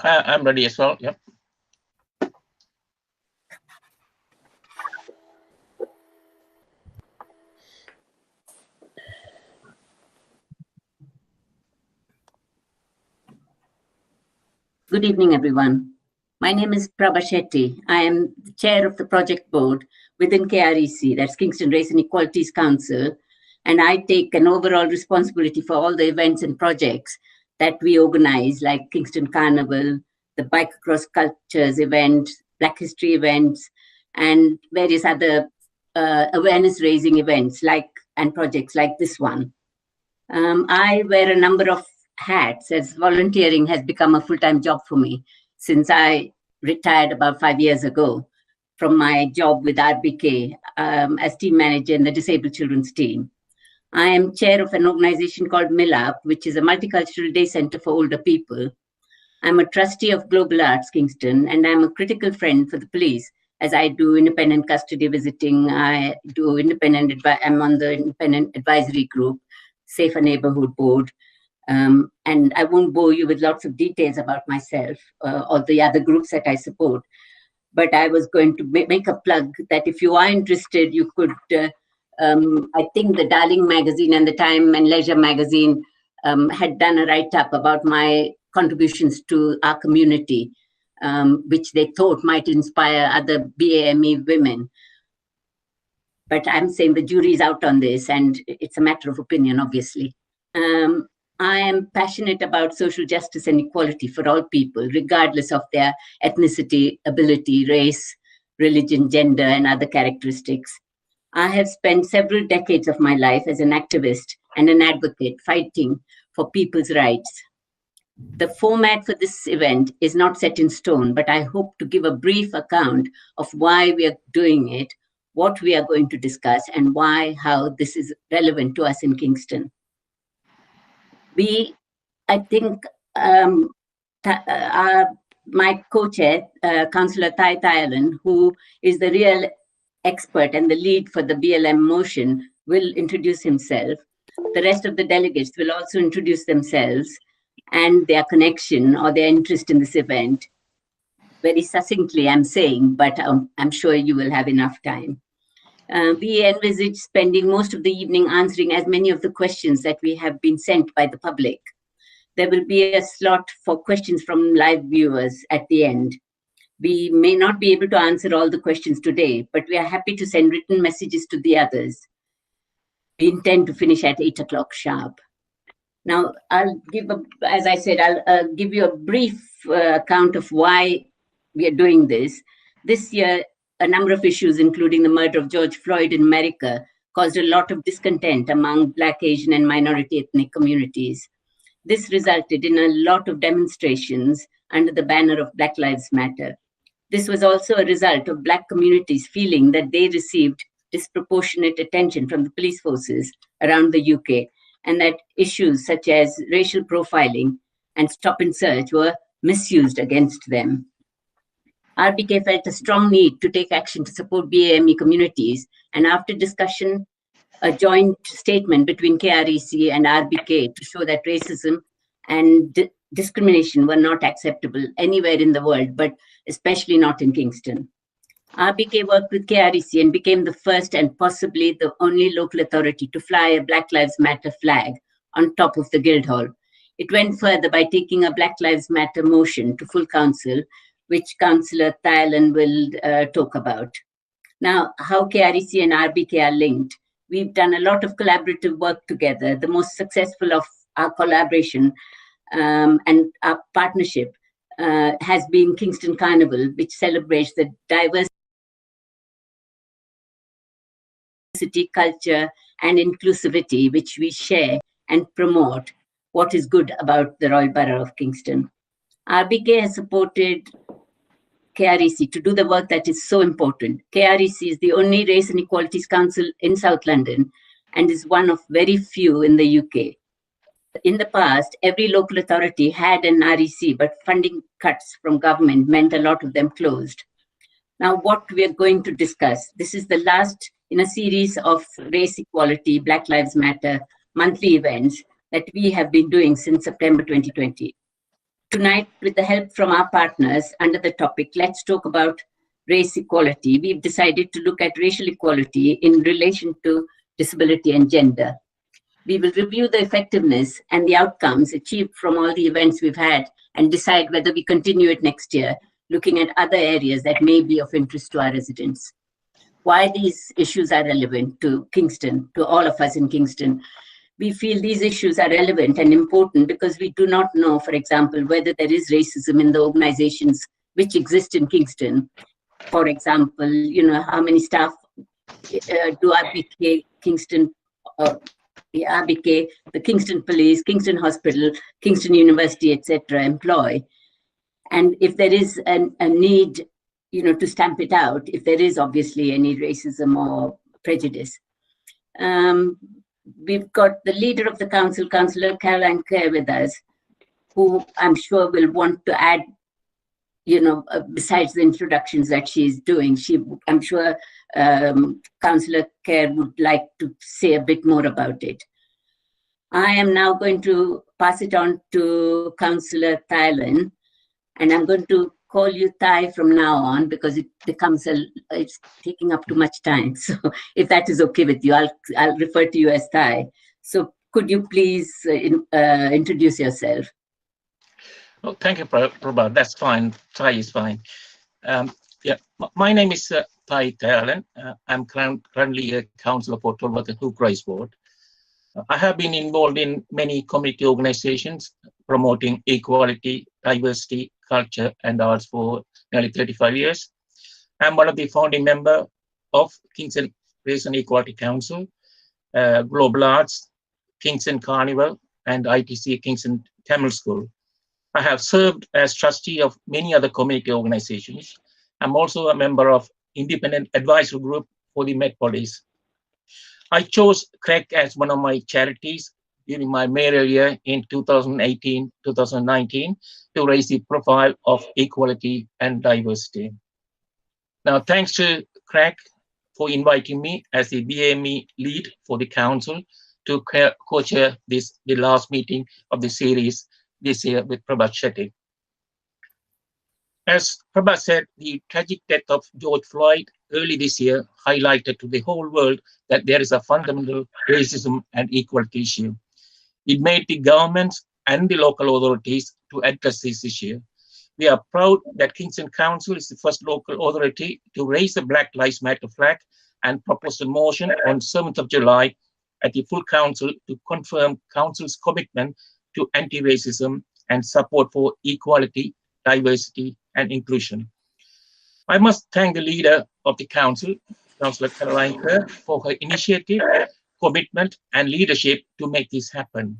I'm ready as well. Yep. Good evening, everyone. My name is Prabha Shetty. I am the chair of the project board within KREC, that's Kingston Race and Equalities Council, and I take an overall responsibility for all the events and projects that we organize, like Kingston Carnival, the Bike Across Cultures event, Black History events, and various other awareness-raising events and projects like this one. I wear a number of hats, as volunteering has become a full-time job for me since I retired about 5 years ago from my job with RBK as team manager in the Disabled Children's team. I am chair of an organization called MILAP, which is a multicultural day center for older people. I'm a trustee of Global Arts Kingston, and I'm a critical friend for the police as I do independent custody visiting. I'm on the independent advisory group, Safer Neighborhood Board. And I won't bore you with lots of details about myself or the other groups that I support. But I was going to make a plug that if you are interested, you could, I think the Darling magazine and the Time and Leisure magazine had done a write-up about my contributions to our community, which they thought might inspire other BAME women. But I'm saying the jury's out on this, and it's a matter of opinion, obviously. I am passionate about social justice and equality for all people, regardless of their ethnicity, ability, race, religion, gender, and other characteristics. I have spent several decades of my life as an activist and an advocate fighting for people's rights. The format for this event is not set in stone, but I hope to give a brief account of why we are doing it, what we are going to discuss, and how this is relevant to us in Kingston. I think my co-chair, Councillor Thai Thailand, who is the real expert and the lead for the BLM motion, will introduce himself. The rest of the delegates will also introduce themselves and their connection or their interest in this event. Very succinctly, I'm saying, but I'm sure you will have enough time. We envisage spending most of the evening answering as many of the questions that we have been sent by the public. There will be a slot for questions from live viewers at the end. We may not be able to answer all the questions today, but we are happy to send written messages to the others. We intend to finish at 8 o'clock sharp. Now, I'll give you a brief account of why we are doing this. This year, a number of issues, including the murder of George Floyd in America, caused a lot of discontent among Black, Asian, and minority ethnic communities. This resulted in a lot of demonstrations under the banner of Black Lives Matter. This was also a result of Black communities feeling that they received disproportionate attention from the police forces around the UK, and that issues such as racial profiling and stop and search were misused against them. RBK felt a strong need to take action to support BAME communities, and after discussion, a joint statement between KREC and RBK to show that racism and discrimination were not acceptable anywhere in the world, but especially not in Kingston. RBK worked with KREC and became the first and possibly the only local authority to fly a Black Lives Matter flag on top of the Guildhall. It went further by taking a Black Lives Matter motion to full council, which Councillor Thailand will talk about. Now, how KREC and RBK are linked. We've done a lot of collaborative work together. The most successful of our collaboration and our partnership has been Kingston Carnival, which celebrates the diversity, culture, and inclusivity, which we share and promote what is good about the Royal Borough of Kingston. RBK has supported KREC to do the work that is so important. KREC is the only Race and Equalities Council in South London and is one of very few in the UK. In the past, every local authority had an REC, but funding cuts from government meant a lot of them closed. Now, what we are going to discuss, this is the last in a series of race equality, Black Lives Matter monthly events that we have been doing since September 2020. Tonight, with the help from our partners under the topic, let's talk about race equality. We've decided to look at racial equality in relation to disability and gender. We will review the effectiveness and the outcomes achieved from all the events we've had and decide whether we continue it next year, looking at other areas that may be of interest to our residents. Why these issues are relevant to Kingston, to all of us in Kingston. We feel these issues are relevant and important because we do not know, for example, whether there is racism in the organizations which exist in Kingston. For example, how many staff do RBK, Kingston, RBK, the Kingston Police, Kingston Hospital, Kingston University, etc., employ. And if there is a need, to stamp it out, if there is obviously any racism or prejudice. We've got the leader of the council, Councillor Caroline Kerr, with us, who I'm sure will want to add, besides the introductions that she's doing. I'm sure Councillor Kerr would like to say a bit more about it. I am now going to pass it on to Councillor Thailand, and I'm going to call you Thai from now on because it's taking up too much time. So if that is okay with you, I'll refer to you as Thai. So could you please introduce yourself? Oh, thank you, Prabha. That's fine. Thai is fine. My name is Thai Thailand. I'm currently a councillor for Tolworth and Hook Rise Ward. I have been involved in many community organizations promoting equality, diversity, culture, and arts for nearly 35 years. I'm one of the founding members of Kingston Race and Equality Council, Global Arts, Kingston Carnival, and ITC Kingston Tamil School. I have served as trustee of many other community organizations. I'm also a member of Independent Advisory Group for the Met Police. I chose CREC as one of my charities during my mayoral year in 2018-2019 to raise the profile of equality and diversity. Now, thanks to CREC for inviting me as the BAME lead for the council to co-chair the last meeting of the series this year with Prabha Shetty. As Prabha said, the tragic death of George Floyd early this year highlighted to the whole world that there is a fundamental racism and equality issue. It made the governments and the local authorities to address this issue. We are proud that Kingston Council is the first local authority to raise the Black Lives Matter flag and propose a motion on 7th of July at the full council to confirm council's commitment to anti-racism and support for equality, diversity, and inclusion. I must thank the leader of the council, Councillor Caroline Kerr, for her initiative, commitment, and leadership to make this happen.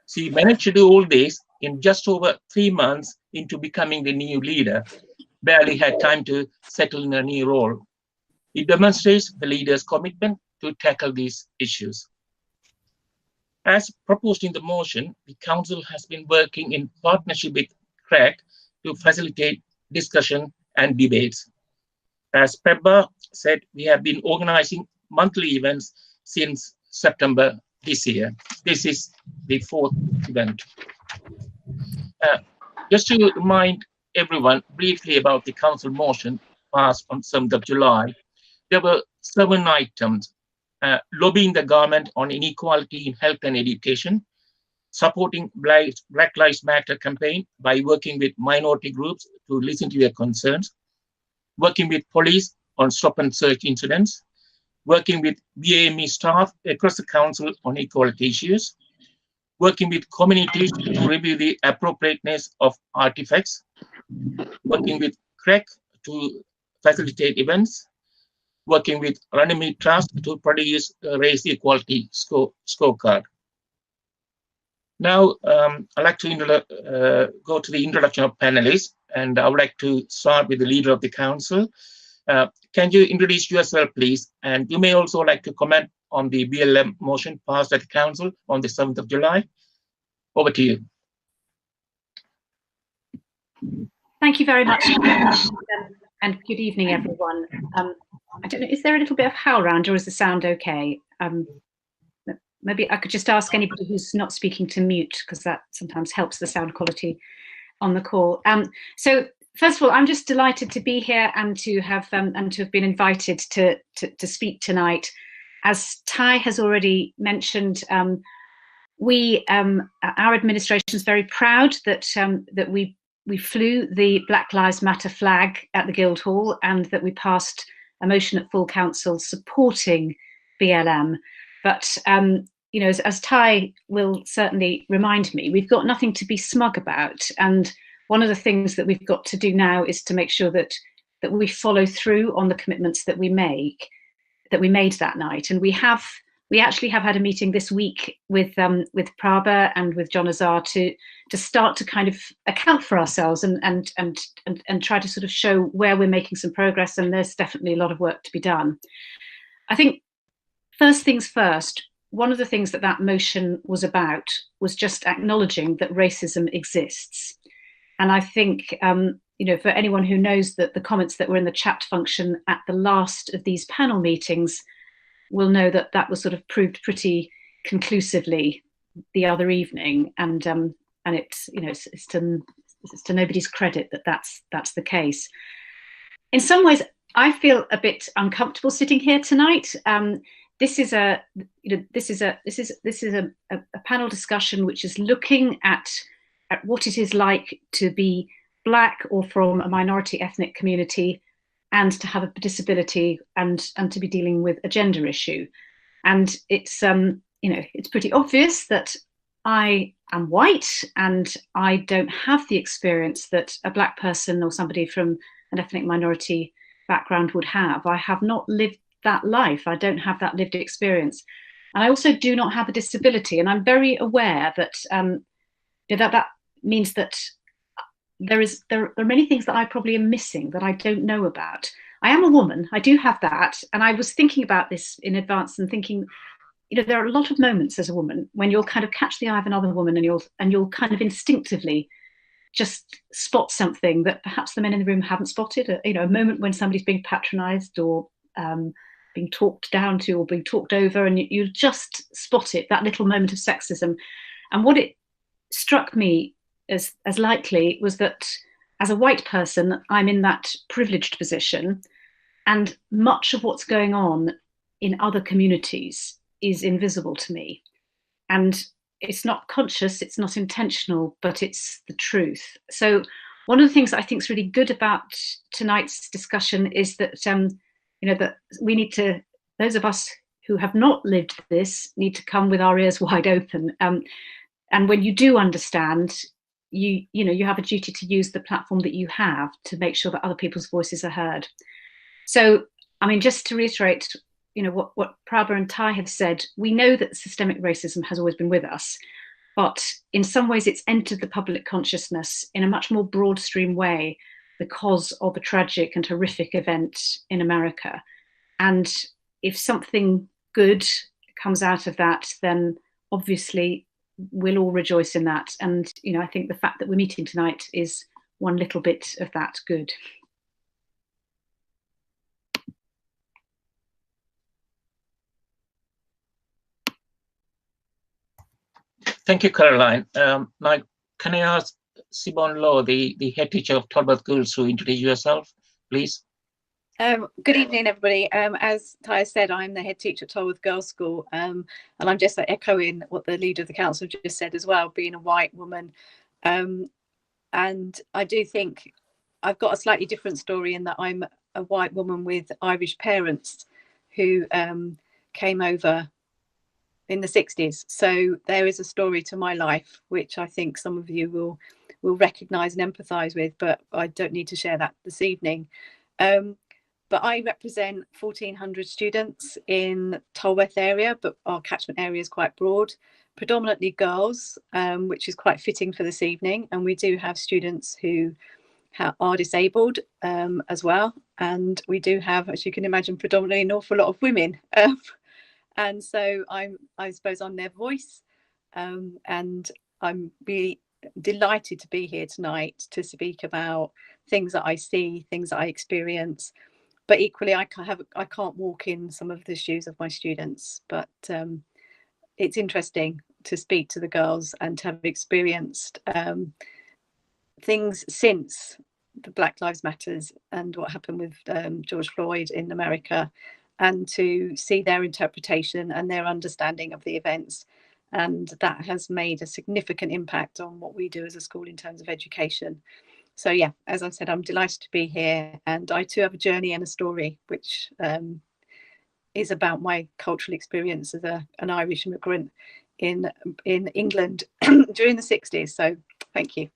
She managed to do all this in just over 3 months into becoming the new leader, barely had time to settle in a new role. It demonstrates the leader's commitment to tackle these issues. As proposed in the motion, the council has been working in partnership with CREC to facilitate discussion and debates. As Prabha said, we have been organizing monthly events since September this year. This is the 4th event. Just to remind everyone briefly about the council motion passed on 7th of July, there were 7 items: lobbying the government on inequality in health and education, supporting Black Lives Matter campaign by working with minority groups to listen to their concerns, working with police on stop and search incidents, working with BAME staff across the council on equality issues, working with communities to review the appropriateness of artifacts, working with CREC to facilitate events, working with Runnymede Trust to produce a race equality scorecard. Now, I'd like to go to the introduction of panelists, and I would like to start with the leader of the council. Can you introduce yourself, please? And you may also like to comment on the BLM motion passed at the council on the 7th of July. Over to you. Thank you very much, and good evening, everyone. I don't know, is there a little bit of howl around, or is the sound okay? Maybe I could just ask anybody who's not speaking to mute, because that sometimes helps the sound quality. on the call. So first of all, I'm just delighted to be here and to have been invited to speak tonight. As Ty has already mentioned, our administration is very proud that we flew the Black Lives Matter flag at the Guildhall, and that we passed a motion at full council supporting BLM. But you know, as Ty will certainly remind me, we've got nothing to be smug about. And one of the things that we've got to do now is to make sure that we follow through on the commitments that we made that night. And we actually have had a meeting this week with Prabha and with John Azar to start to kind of account for ourselves and try to sort of show where we're making some progress. And there's definitely a lot of work to be done. I think first things first, one of the things that motion was about was just acknowledging that racism exists. And I think, you know, for anyone who knows that the comments that were in the chat function at the last of these panel meetings will know that was sort of proved pretty conclusively the other evening. And it's, you know, it's to nobody's credit that that's the case. In some ways, I feel a bit uncomfortable sitting here tonight. This is a panel discussion which is looking at what it is like to be Black or from a minority ethnic community, and to have a disability, and to be dealing with a gender issue. And it's you know, it's pretty obvious that I am white and I don't have the experience that a Black person or somebody from an ethnic minority background would have. I have not lived that life. I don't have that lived experience. And I also do not have a disability. And I'm very aware that that means that there are many things that I probably am missing that I don't know about. I am a woman, I do have that. And I was thinking about this in advance and thinking, you know, there are a lot of moments as a woman when you'll kind of catch the eye of another woman and you'll kind of instinctively just spot something that perhaps the men in the room haven't spotted. You know, a moment when somebody's being patronized or being talked down to or being talked over, and you just spot it, that little moment of sexism. And what it struck me as likely was that as a white person, I'm in that privileged position, and much of what's going on in other communities is invisible to me. And it's not conscious, it's not intentional, but it's the truth. So one of the things that I think is really good about tonight's discussion is that, you know, that we need to, those of us who have not lived this need to come with our ears wide open. And when you do understand, you know, you have a duty to use the platform that you have to make sure that other people's voices are heard. So, I mean, just to reiterate, you know, what Prabha and Ty have said, we know that systemic racism has always been with us, but in some ways it's entered the public consciousness in a much more broad stream way because of a tragic and horrific event in America. And if something good comes out of that, then obviously we'll all rejoice in that. And, you know, I think the fact that we're meeting tonight is one little bit of that good. Thank you, Caroline. Now, can I ask Siobhan Law, the head teacher of Talbot Girls, to introduce yourself, please? Good evening, everybody. As Ty said, I'm the head teacher at Talbot Girls School, and I'm just echoing what the leader of the council just said as well, being a white woman. And I do think I've got a slightly different story in that I'm a white woman with Irish parents who came over in the 60s. So there is a story to my life, which I think some of you will recognise and empathise with, but I don't need to share that this evening. But I represent 1,400 students in Tolworth area, but our catchment area is quite broad, predominantly girls, which is quite fitting for this evening. And we do have students who are disabled as well. And we do have, as you can imagine, predominantly an awful lot of women. And so I suppose I'm their voice. And I'm really delighted to be here tonight to speak about things that I see, things that I experience. But equally, I can't walk in some of the shoes of my students. But it's interesting to speak to the girls and to have experienced things since the Black Lives Matters and what happened with George Floyd in America, and to see their interpretation and their understanding of the events. And that has made a significant impact on what we do as a school in terms of education. So yeah, as I said, I'm delighted to be here, and I too have a journey and a story which is about my cultural experience as an Irish immigrant in England during the 60s. So thank you.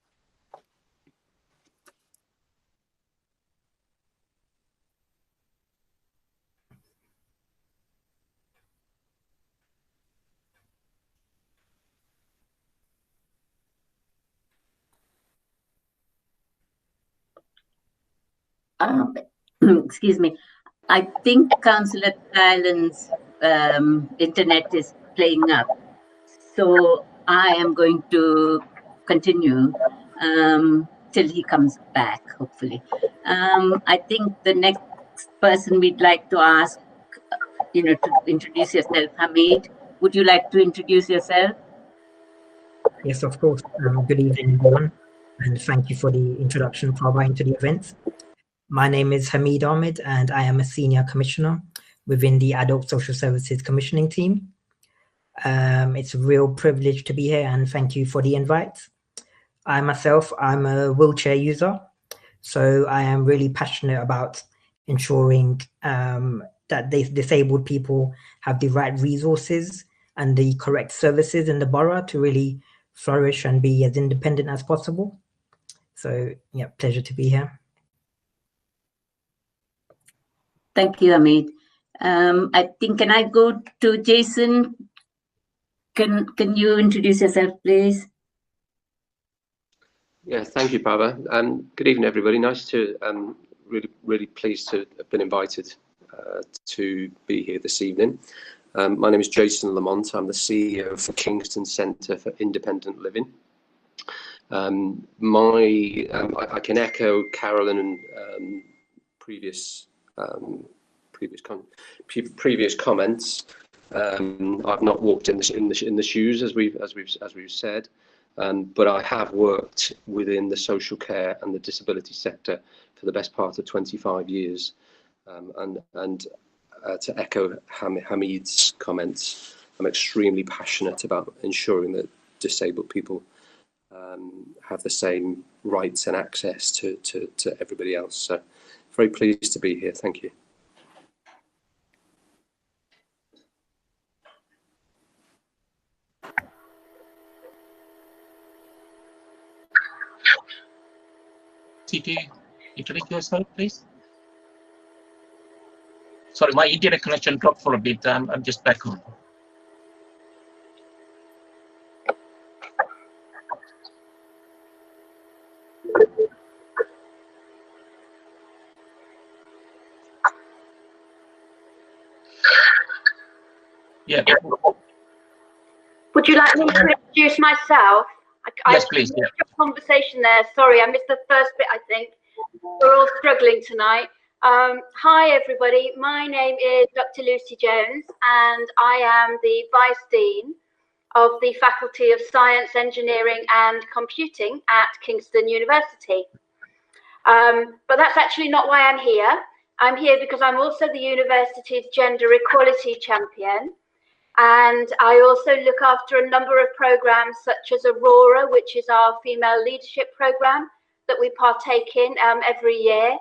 Excuse me. I think Councillor Thailand's internet is playing up, so I am going to continue till he comes back, hopefully. I think the next person we'd like to ask, to introduce yourself, Hamid. Would you like to introduce yourself? Yes, of course. Good evening, everyone, and thank you for the introduction prior into the event. My name is Hamid Ahmed, and I am a Senior Commissioner within the Adult Social Services Commissioning team. It's a real privilege to be here, and thank you for the invite. I'm a wheelchair user, so I am really passionate about ensuring that disabled people have the right resources and the correct services in the borough to really flourish and be as independent as possible. So yeah, pleasure to be here. Thank you, Hamid. I think, can I go to Jason? Can you introduce yourself, please? Yeah, thank you, Baba. Good evening, everybody. Nice to, really pleased to have been invited to be here this evening. My name is Jason Lamont. I'm the CEO for Kingston Centre for Independent Living. I can echo Carolyn and previous comments. I've not walked in the shoes as we've said, but I have worked within the social care and the disability sector for the best part of 25 years. To echo Hamid's comments, I'm extremely passionate about ensuring that disabled people have the same rights and access to everybody else. So very pleased to be here. Thank you. CT, introduce yourself, please. Sorry, my internet connection dropped for a bit. I'm just back on. Yeah. Would you like me to introduce myself? Yes, please. Yeah. Conversation there. Sorry, I missed the first bit, I think. We're all struggling tonight. Hi, everybody. My name is Dr. Lucy Jones, and I am the Vice Dean of the Faculty of Science, Engineering and Computing at Kingston University. But that's actually not why I'm here. I'm here because I'm also the university's Gender Equality Champion. And I also look after a number of programs such as Aurora, which is our female leadership program that we partake in every year.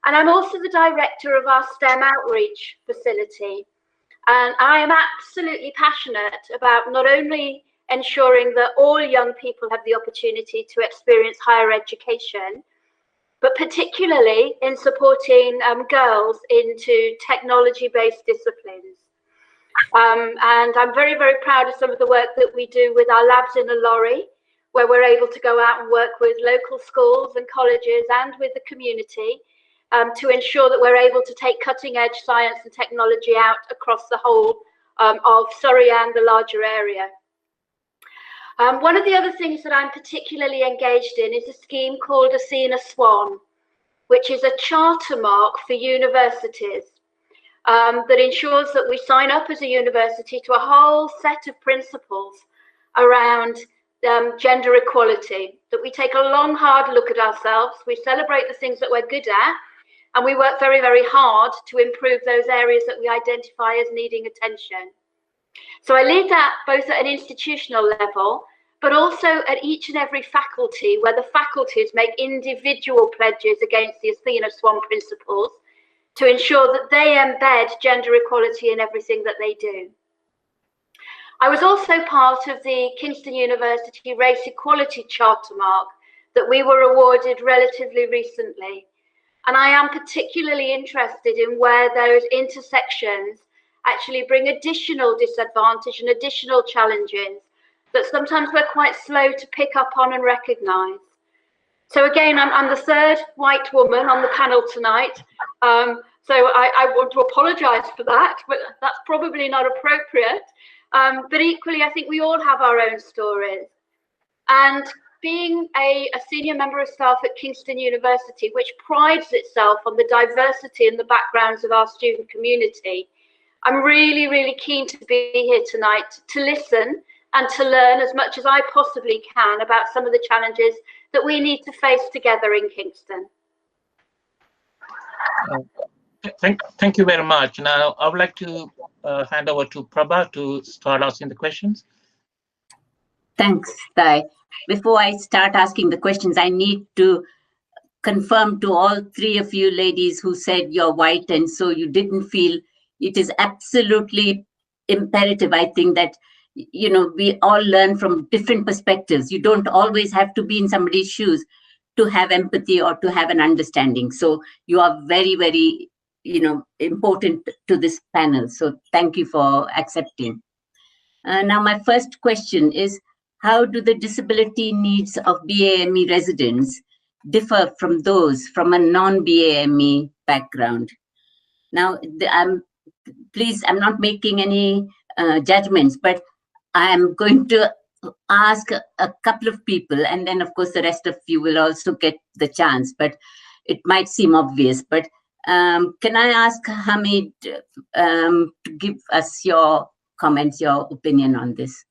And I'm also the director of our STEM outreach facility. And I am absolutely passionate about not only ensuring that all young people have the opportunity to experience higher education, but particularly in supporting girls into technology-based disciplines. And I'm very, very proud of some of the work that we do with our labs in a lorry, where we're able to go out and work with local schools and colleges and with the community to ensure that we're able to take cutting edge science and technology out across the whole of Surrey and the larger area. One of the other things that I'm particularly engaged in is a scheme called Asina Swan, which is a charter mark for universities. That ensures that we sign up as a university to a whole set of principles around gender equality, that we take a long, hard look at ourselves, we celebrate the things that we're good at, and we work very, very hard to improve those areas that we identify as needing attention. So I lead that both at an institutional level, but also at each and every faculty, where the faculties make individual pledges against the Athena Swan principles to ensure that they embed gender equality in everything that they do. I was also part of the Kingston University Race Equality Charter Mark that we were awarded relatively recently. And I am particularly interested in where those intersections actually bring additional disadvantage and additional challenges that sometimes we're quite slow to pick up on and recognise. So again, I'm the third white woman on the panel tonight. So I want to apologise for that, but that's probably not appropriate. But equally, I think we all have our own stories. And being a senior member of staff at Kingston University, which prides itself on the diversity and the backgrounds of our student community, I'm really, really keen to be here tonight to listen and to learn as much as I possibly can about some of the challenges that we need to face together in Kingston. Thank you very much. Now, I would like to hand over to Prabha to start asking the questions. Thanks, Thai. Before I start asking the questions, I need to confirm to all three of you ladies who said you're white and so you didn't feel it is absolutely imperative, I think, that you know, we all learn from different perspectives. You don't always have to be in somebody's shoes to have empathy or to have an understanding. So you are very, very, you know, important to this panel. So thank you for accepting. Now, my first question is, how do the disability needs of BAME residents differ from those from a non-BAME background? Now, please, I'm not making any judgments, but I'm going to ask a couple of people, and then, of course, the rest of you will also get the chance, but it might seem obvious. But can I ask Hamid to give us your comments, your opinion on this?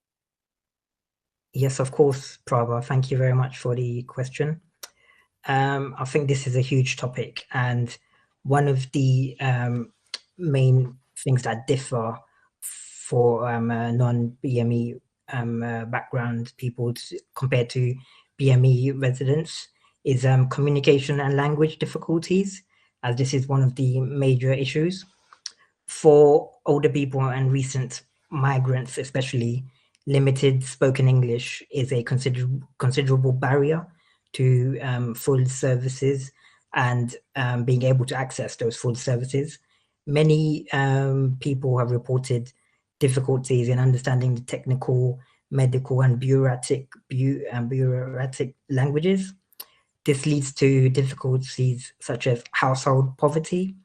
Yes, of course, Prabha. Thank you very much for the question. I think this is a huge topic, and one of the main things that differ for non-BME background people compared to BME residents is communication and language difficulties, as this is one of the major issues. For older people and recent migrants especially, limited spoken English is a considerable barrier to full services and being able to access those full services. Many people have reported difficulties in understanding the technical, medical, and bureaucratic languages. This leads to difficulties such as household poverty,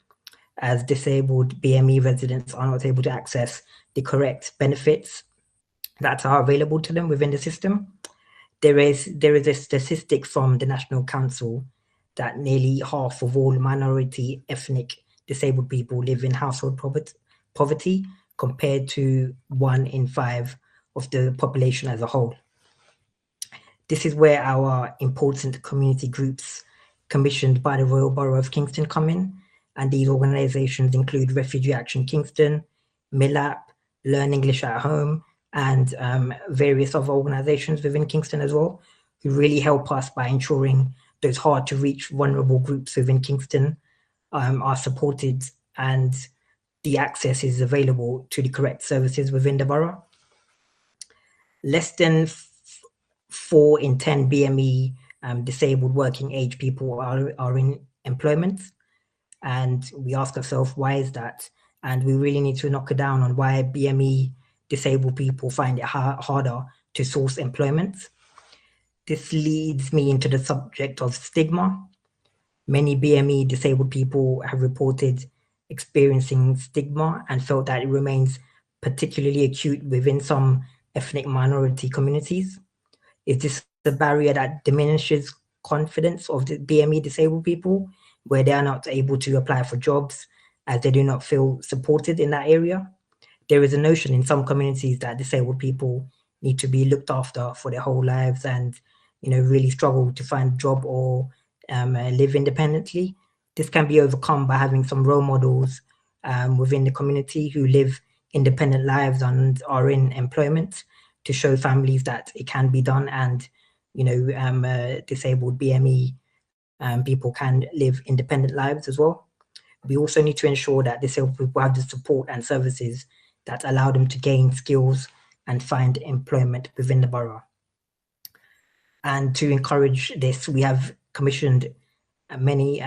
as disabled BME residents are not able to access the correct benefits that are available to them within the system. There is a statistic from the National Council that nearly half of all minority ethnic disabled people live in household poverty, compared to 1 in 5 of the population as a whole. This is where our important community groups commissioned by the Royal Borough of Kingston come in, and these organisations include Refugee Action Kingston, MILAP, Learn English at Home, and various other organisations within Kingston as well, who really help us by ensuring those hard to reach vulnerable groups within Kingston are supported and the access is available to the correct services within the borough. Less than 4 in 10 BME disabled working age people are in employment. And we ask ourselves, why is that? And we really need to knock it down on why BME disabled people find it harder to source employment. This leads me into the subject of stigma. Many BME disabled people have reported experiencing stigma and felt that it remains particularly acute within some ethnic minority communities. Is this the barrier that diminishes confidence of the BME disabled people, where they are not able to apply for jobs as they do not feel supported in that area? There is a notion in some communities that disabled people need to be looked after for their whole lives and, really struggle to find a job or live independently. This can be overcome by having some role models within the community who live independent lives and are in employment, to show families that it can be done, and disabled BME people can live independent lives as well. We also need to ensure that disabled people have the support and services that allow them to gain skills and find employment within the borough. And to encourage this, we have commissioned many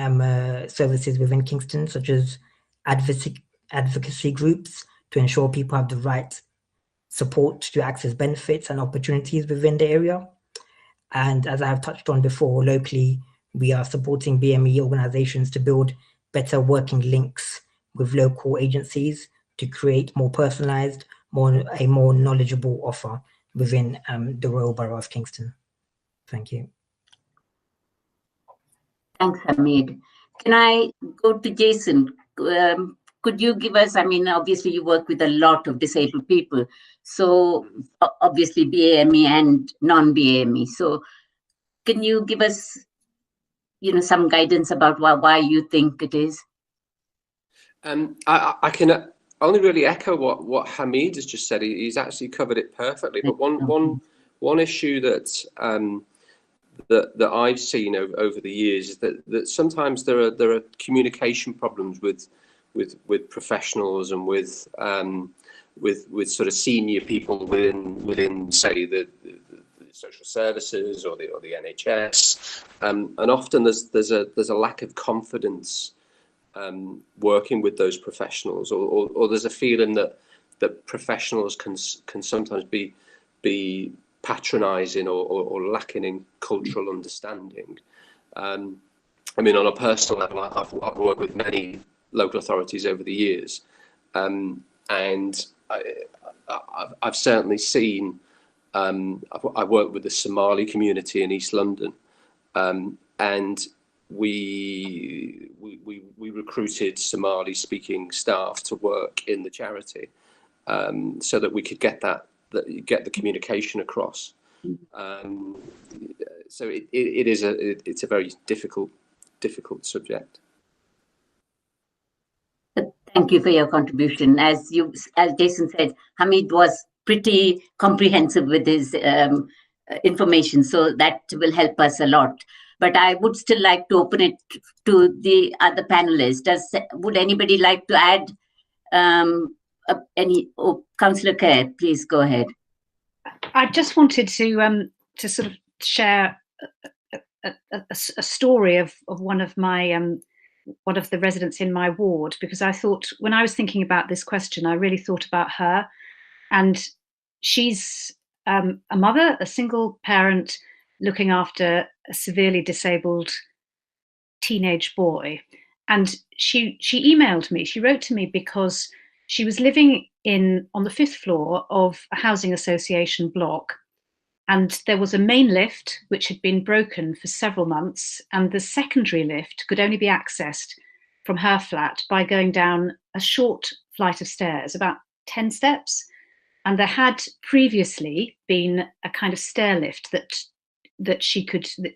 services within Kingston, such as advocacy groups, to ensure people have the right support to access benefits and opportunities within the area. And as I have touched on before, locally, we are supporting BME organizations to build better working links with local agencies to create more personalized, a more knowledgeable offer within the Royal Borough of Kingston. Thank you. Thanks, Hamid. Can I go to Jason? Could you give us, obviously you work with a lot of disabled people, so obviously BAME and non-BAME. So can you give us, some guidance about why you think it is? I can only really echo what Hamid has just said. He's actually covered it perfectly. But one issue that that I've seen over the years is that sometimes there are communication problems with professionals and with sort of senior people within say the social services or the NHS, and often there's a lack of confidence working with those professionals, or there's a feeling that professionals can sometimes be patronizing or lacking in cultural understanding. On a personal level, I've worked with many local authorities over the years, and I've certainly seen. I worked with the Somali community in East London, and we recruited Somali-speaking staff to work in the charity, so that we could get the communication across. So it's a very difficult subject. Thank you for your contribution. As Jason said, Hamid was pretty comprehensive with his information, so that will help us a lot. But I would still like to open it to the other panelists. Would anybody like to add any? Councillor Kerr, please go ahead. I just wanted to sort of share a story of one of the residents in my ward, because I thought, when I was thinking about this question, I really thought about her. And she's a mother, a single parent, looking after a severely disabled teenage boy. And she emailed me, she wrote to me, because she was living on the 5th floor of a housing association block. And there was a main lift which had been broken for several months, and the secondary lift could only be accessed from her flat by going down a short flight of stairs, about 10 steps. And there had previously been a kind of stair lift that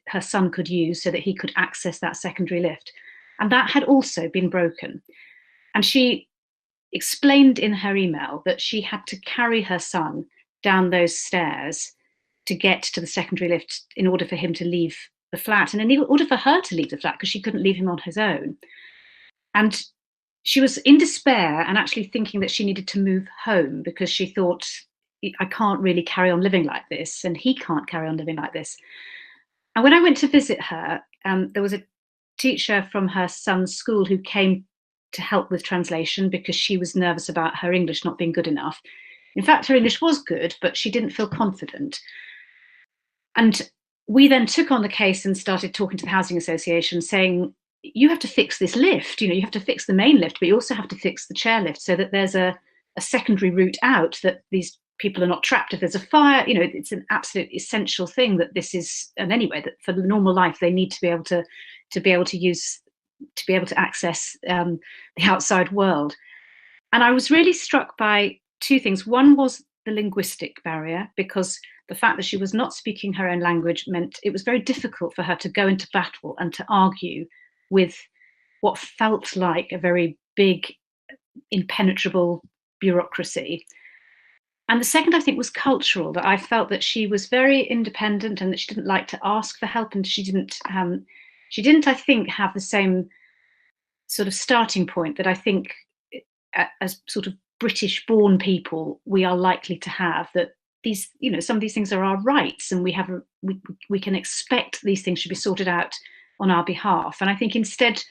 her son could use so that he could access that secondary lift. And that had also been broken. And she explained in her email that she had to carry her son down those stairs to get to the secondary lift in order for him to leave the flat, and in order for her to leave the flat, because she couldn't leave him on his own. And she was in despair and actually thinking that she needed to move home, because she thought, I can't really carry on living like this, and he can't carry on living like this. And when I went to visit her, there was a teacher from her son's school who came to help with translation, because she was nervous about her English not being good enough. In fact, her English was good, but she didn't feel confident. And we then took on the case and started talking to the housing association, saying, you have to fix this lift, you have to fix the main lift, but you also have to fix the chair lift so that there's a secondary route out, that these people are not trapped if there's a fire. It's an absolute essential thing that this is, and anyway, that for the normal life, they need to be able to access the outside world. And I was really struck by two things. One was the linguistic barrier, because the fact that she was not speaking her own language meant it was very difficult for her to go into battle and to argue with what felt like a very big, impenetrable bureaucracy. And the second, I think, was cultural, that I felt that she was very independent and that she didn't like to ask for help, and she didn't, I think, have the same sort of starting point that I think as sort of British-born people we are likely to have, that these, you know, some of these things are our rights, and we can expect these things should be sorted out on our behalf. And I think instead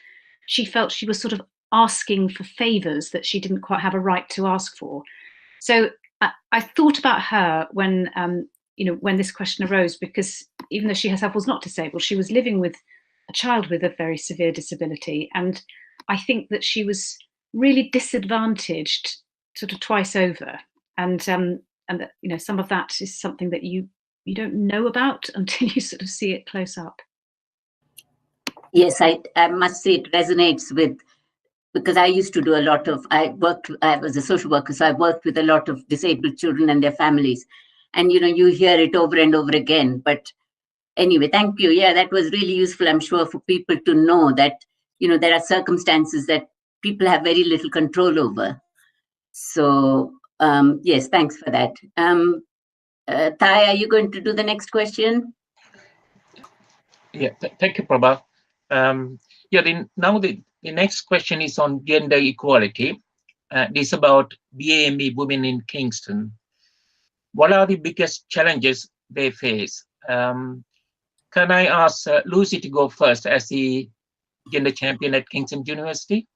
she felt she was sort of asking for favours that she didn't quite have a right to ask for. So I thought about her when, when this question arose, because even though she herself was not disabled, she was living with a child with a very severe disability. And I think that she was really disadvantaged sort of twice over. And that, you know, some of that is something that you don't know about until you sort of see it close up. Yes, I must say it resonates with, because I used to do a lot of, I was a social worker, so I worked with a lot of disabled children and their families. And, you know, you hear it over and over again. But anyway, thank you. Yeah, that was really useful, I'm sure, for people to know that, you know, there are circumstances that people have very little control over. So, yes, thanks for that. Thai, are you going to do the next question? Yeah, thank you, Prabha. Now the next question is on gender equality. It's about BAME women in Kingston. What are the biggest challenges they face? Can I ask Lucy to go first as the gender champion at Kingston University?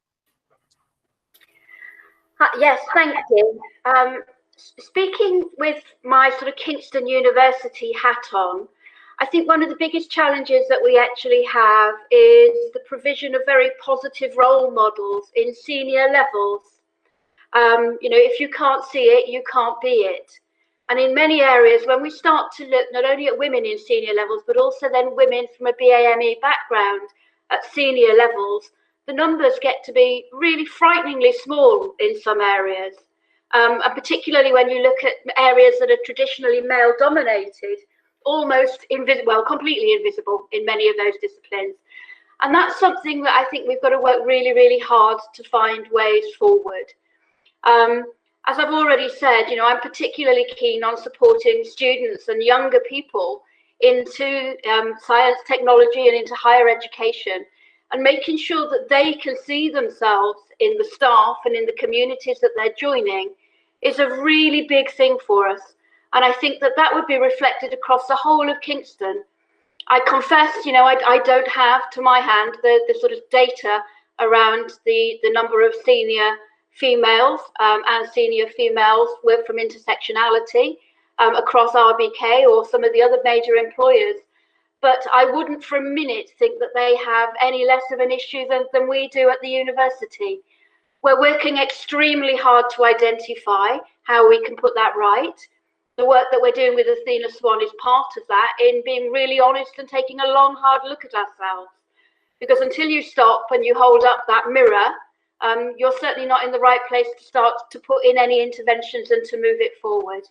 Yes, thank you. Speaking with my sort of Kingston University hat on, I think one of the biggest challenges that we actually have is the provision of very positive role models in senior levels. If you can't see it, you can't be it. And in many areas, when we start to look not only at women in senior levels, but also then women from a BAME background at senior levels, the numbers get to be really frighteningly small in some areas. And particularly when you look at areas that are traditionally male dominated, almost invisible, well, completely invisible in many of those disciplines. And that's something that I think we've got to work really, really hard to find ways forward. As I've already said, you know, I'm particularly keen on supporting students and younger people into science, technology, and into higher education, and making sure that they can see themselves in the staff and in the communities that they're joining is a really big thing for us. And I think that that would be reflected across the whole of Kingston. I confess, you know, I don't have to my hand the sort of data around the number of senior females and senior females work from intersectionality across RBK or some of the other major employers. But I wouldn't for a minute think that they have any less of an issue than we do at the university. We're working extremely hard to identify how we can put that right. The work that we're doing with Athena Swan is part of that, in being really honest and taking a long, hard look at ourselves. Because until you stop and you hold up that mirror, you're certainly not in the right place to start to put in any interventions and to move it forward.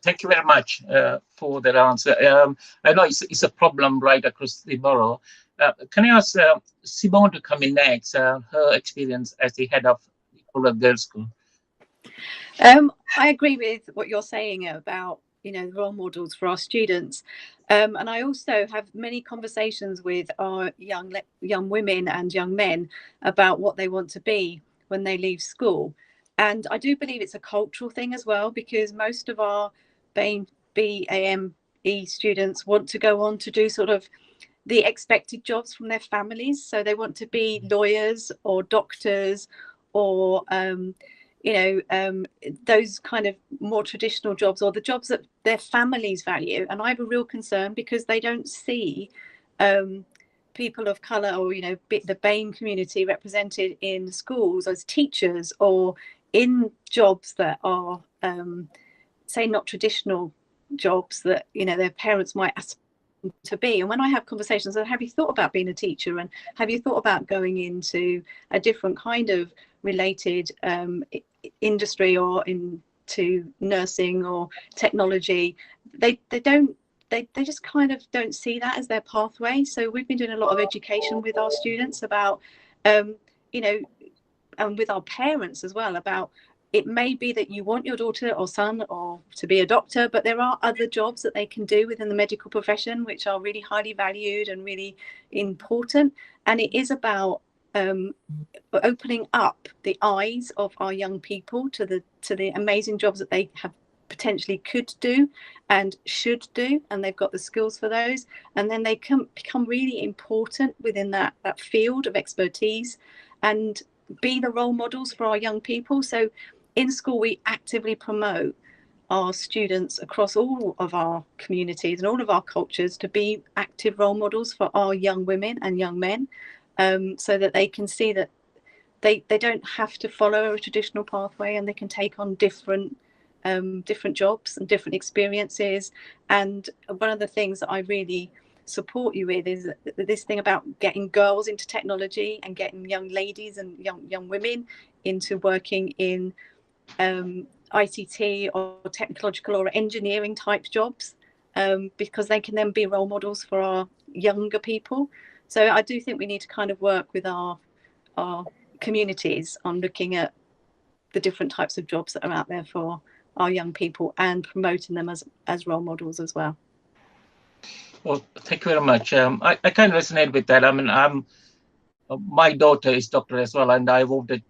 Thank you very much for that answer. I know it's a problem right across the borough. Can I ask Simone to come in next, her experience as the head of Fuller Girls' School? I agree with what you're saying about, you know, role models for our students. And I also have many conversations with our young women and young men about what they want to be when they leave school. And I do believe it's a cultural thing as well, because most of our BAME students want to go on to do sort of the expected jobs from their families. So they want to be lawyers or doctors or, those kind of more traditional jobs, or the jobs that their families value. And I have a real concern because they don't see people of colour or, you know, the BAME community represented in schools as teachers or in jobs that are, say, not traditional jobs that, you know, their parents might to be. And when I have conversations, have you thought about being a teacher, and have you thought about going into a different kind of related industry or into nursing or technology, they just kind of don't see that as their pathway. So we've been doing a lot of education with our students about you know, and with our parents as well, about it may be that you want your daughter or son or to be a doctor, but there are other jobs that they can do within the medical profession which are really highly valued and really important. And it is about opening up the eyes of our young people to the amazing jobs that they have potentially could do and should do, and they've got the skills for those, and then they can become really important within that field of expertise and be the role models for our young people. So in school we actively promote our students across all of our communities and all of our cultures to be active role models for our young women and young men, so that they can see that they don't have to follow a traditional pathway, and they can take on different jobs and different experiences. And one of the things that I really support you with is this thing about getting girls into technology and getting young ladies and young women into working in ICT or technological or engineering type jobs, because they can then be role models for our younger people. So I do think we need to kind of work with our communities on looking at the different types of jobs that are out there for our young people and promoting them as role models as well. Well, thank you very much. I kind of resonate with that. I mean, my daughter is doctor as well, and I wanted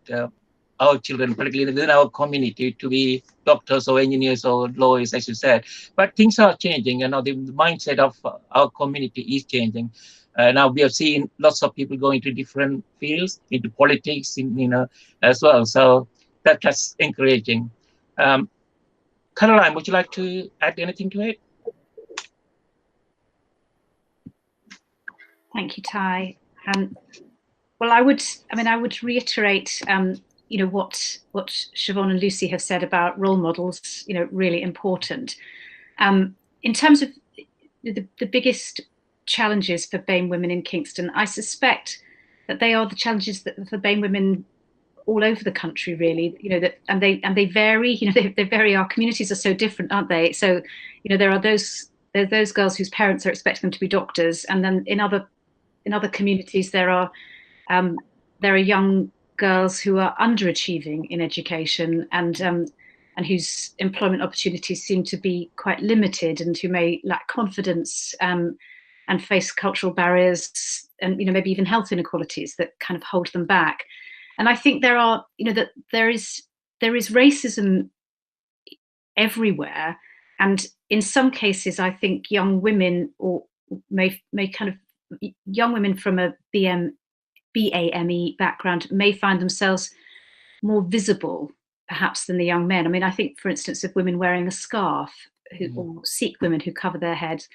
our children, particularly within our community, to be doctors or engineers or lawyers, as you said. But things are changing. You know, the mindset of our community is changing. Now we are seeing lots of people going to different fields, into politics, as well. So that's encouraging. Caroline, would you like to add anything to it? Thank you, Ty. Well, I would reiterate, what Siobhan and Lucy have said about role models. Really important. In terms of the biggest challenges for BAME women in Kingston, I suspect that they are the challenges that for BAME women all over the country, really. And they vary. They vary. Our communities are so different, aren't they? So, there are those girls whose parents are expecting them to be doctors, and then in other communities there are young girls who are underachieving in education and whose employment opportunities seem to be quite limited, and who may lack confidence and face cultural barriers and maybe even health inequalities that kind of hold them back. And I think there is racism everywhere, and in some cases I think young women young women from a BAME background may find themselves more visible perhaps than the young men. I mean, I think, for instance, of women wearing a scarf or Sikh women who cover their heads,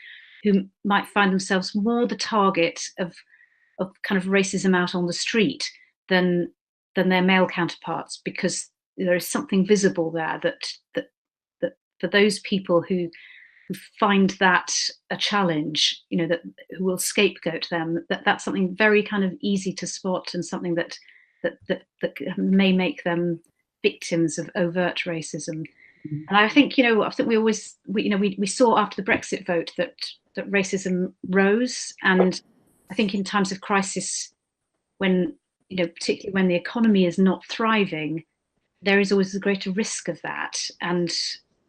who might find themselves more the target of kind of racism out on the street than their male counterparts, because there is something visible there that for those people who find that a challenge, that who will scapegoat them, that's something very kind of easy to spot, and something that may make them victims of overt racism. And I think we saw after the Brexit vote that racism rose, and I think in times of crisis, when particularly when the economy is not thriving, there is always a greater risk of that. And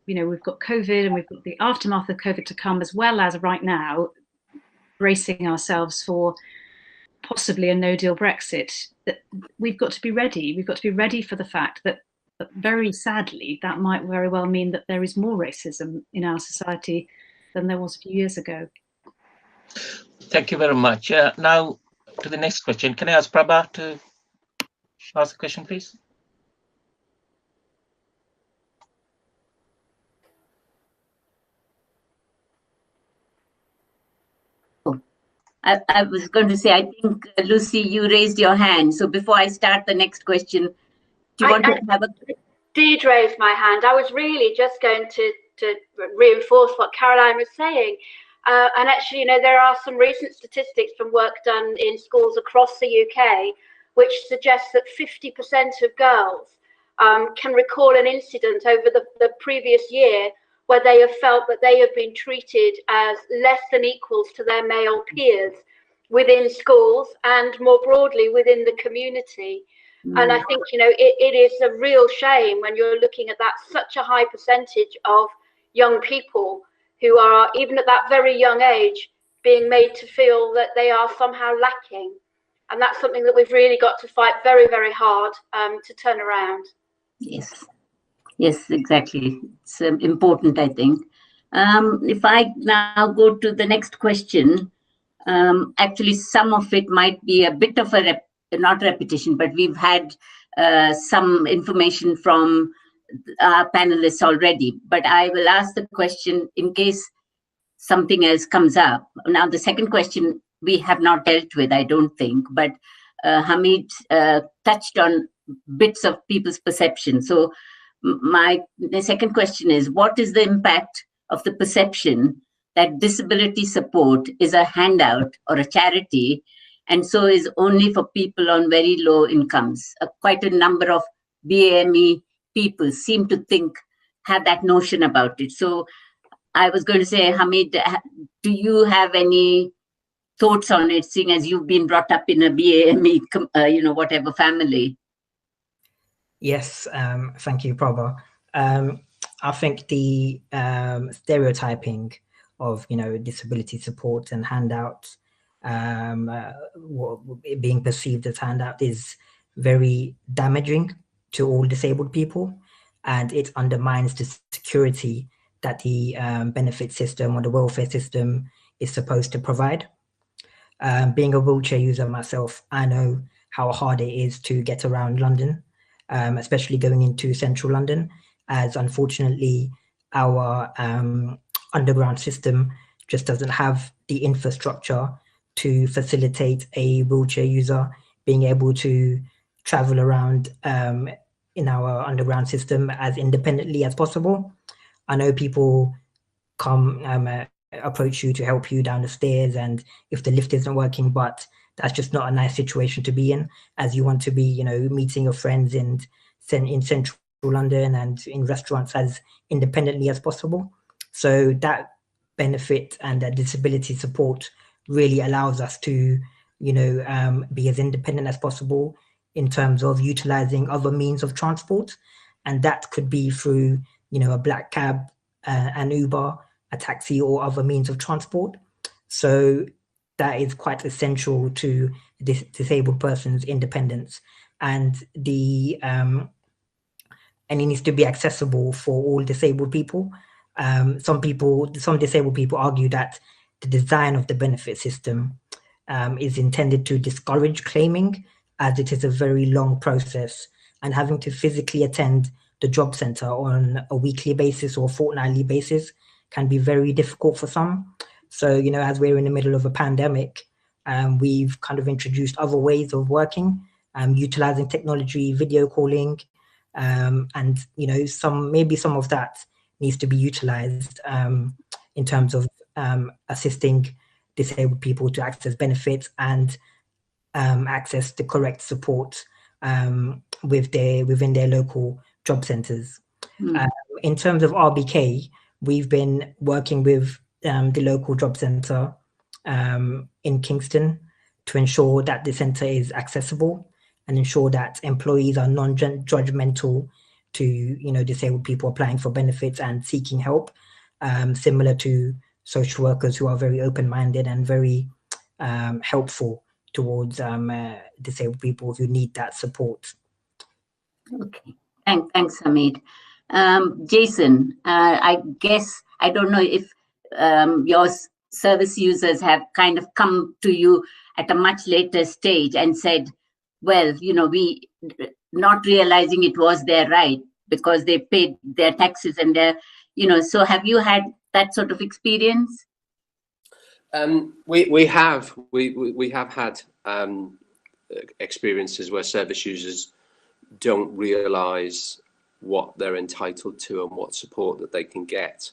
we've got COVID, and we've got the aftermath of COVID to come, as well as right now bracing ourselves for possibly a no-deal Brexit. That we've got to be ready. We've got to be ready for the fact that very sadly that might very well mean that there is more racism in our society than there was a few years ago. Thank you very much. Now to the next question. Can I ask Prabha to ask a question, please? I was going to say, I think, Lucy, you raised your hand. So before I start the next question, do you want to have a... I did raise my hand. I was really just going to reinforce what Caroline was saying. And actually, there are some recent statistics from work done in schools across the UK, which suggests that 50% of girls can recall an incident over the previous year where they have felt that they have been treated as less than equals to their male peers within schools and more broadly within the community. And I think, it is a real shame when you're looking at that, such a high percentage of young people who are, even at that very young age, being made to feel that they are somehow lacking. And that's something that we've really got to fight very, very hard to turn around. Yes, exactly. It's important, I think. If I now go to the next question, actually, some of it might be a bit of a not repetition, but we've had some information from our panelists already. But I will ask the question in case something else comes up. Now, the second question we have not dealt with, I don't think, but Hamid touched on bits of people's perception. So the second question is, what is the impact of the perception that disability support is a handout or a charity, and so is only for people on very low incomes? Quite a number of BAME people seem to have that notion about it. So I was going to say, Hamid, do you have any thoughts on it, seeing as you've been brought up in a BAME, whatever family? Yes, thank you, Prabha. I think the stereotyping of disability support and handouts, being perceived as handout, is very damaging to all disabled people, and it undermines the security that the benefit system or the welfare system is supposed to provide. Being a wheelchair user myself, I know how hard it is to get around London, especially going into central London, as unfortunately our underground system just doesn't have the infrastructure to facilitate a wheelchair user being able to travel around in our underground system as independently as possible. I know people come approach you to help you down the stairs, and if the lift isn't working, but that's just not a nice situation to be in, as you want to be, meeting your friends in central London and in restaurants as independently as possible. So that benefit and that disability support really allows us to, be as independent as possible in terms of utilizing other means of transport. And that could be through, a black cab, an Uber, a taxi, or other means of transport. So that is quite essential to this disabled person's independence, and and it needs to be accessible for all disabled people. Some disabled people argue that the design of the benefit system is intended to discourage claiming, as it is a very long process, and having to physically attend the job centre on a weekly basis or fortnightly basis can be very difficult for some. So, as we're in the middle of a pandemic, we've kind of introduced other ways of working, utilizing technology, video calling, and some of that needs to be utilized in terms of assisting disabled people to access benefits and access the correct support within their local job centres. In terms of RBK, we've been working with the local job centre in Kingston to ensure that the centre is accessible and ensure that employees are non-judgmental to disabled people applying for benefits and seeking help, similar to social workers who are very open-minded and very helpful towards disabled people who need that support. Okay, thanks, Hamid. Jason, I guess, I don't know if your service users have kind of come to you at a much later stage and said, well, we not realizing it was their right because they paid their taxes and so have you had that sort of experience? We have had experiences where service users don't realise what they're entitled to and what support that they can get.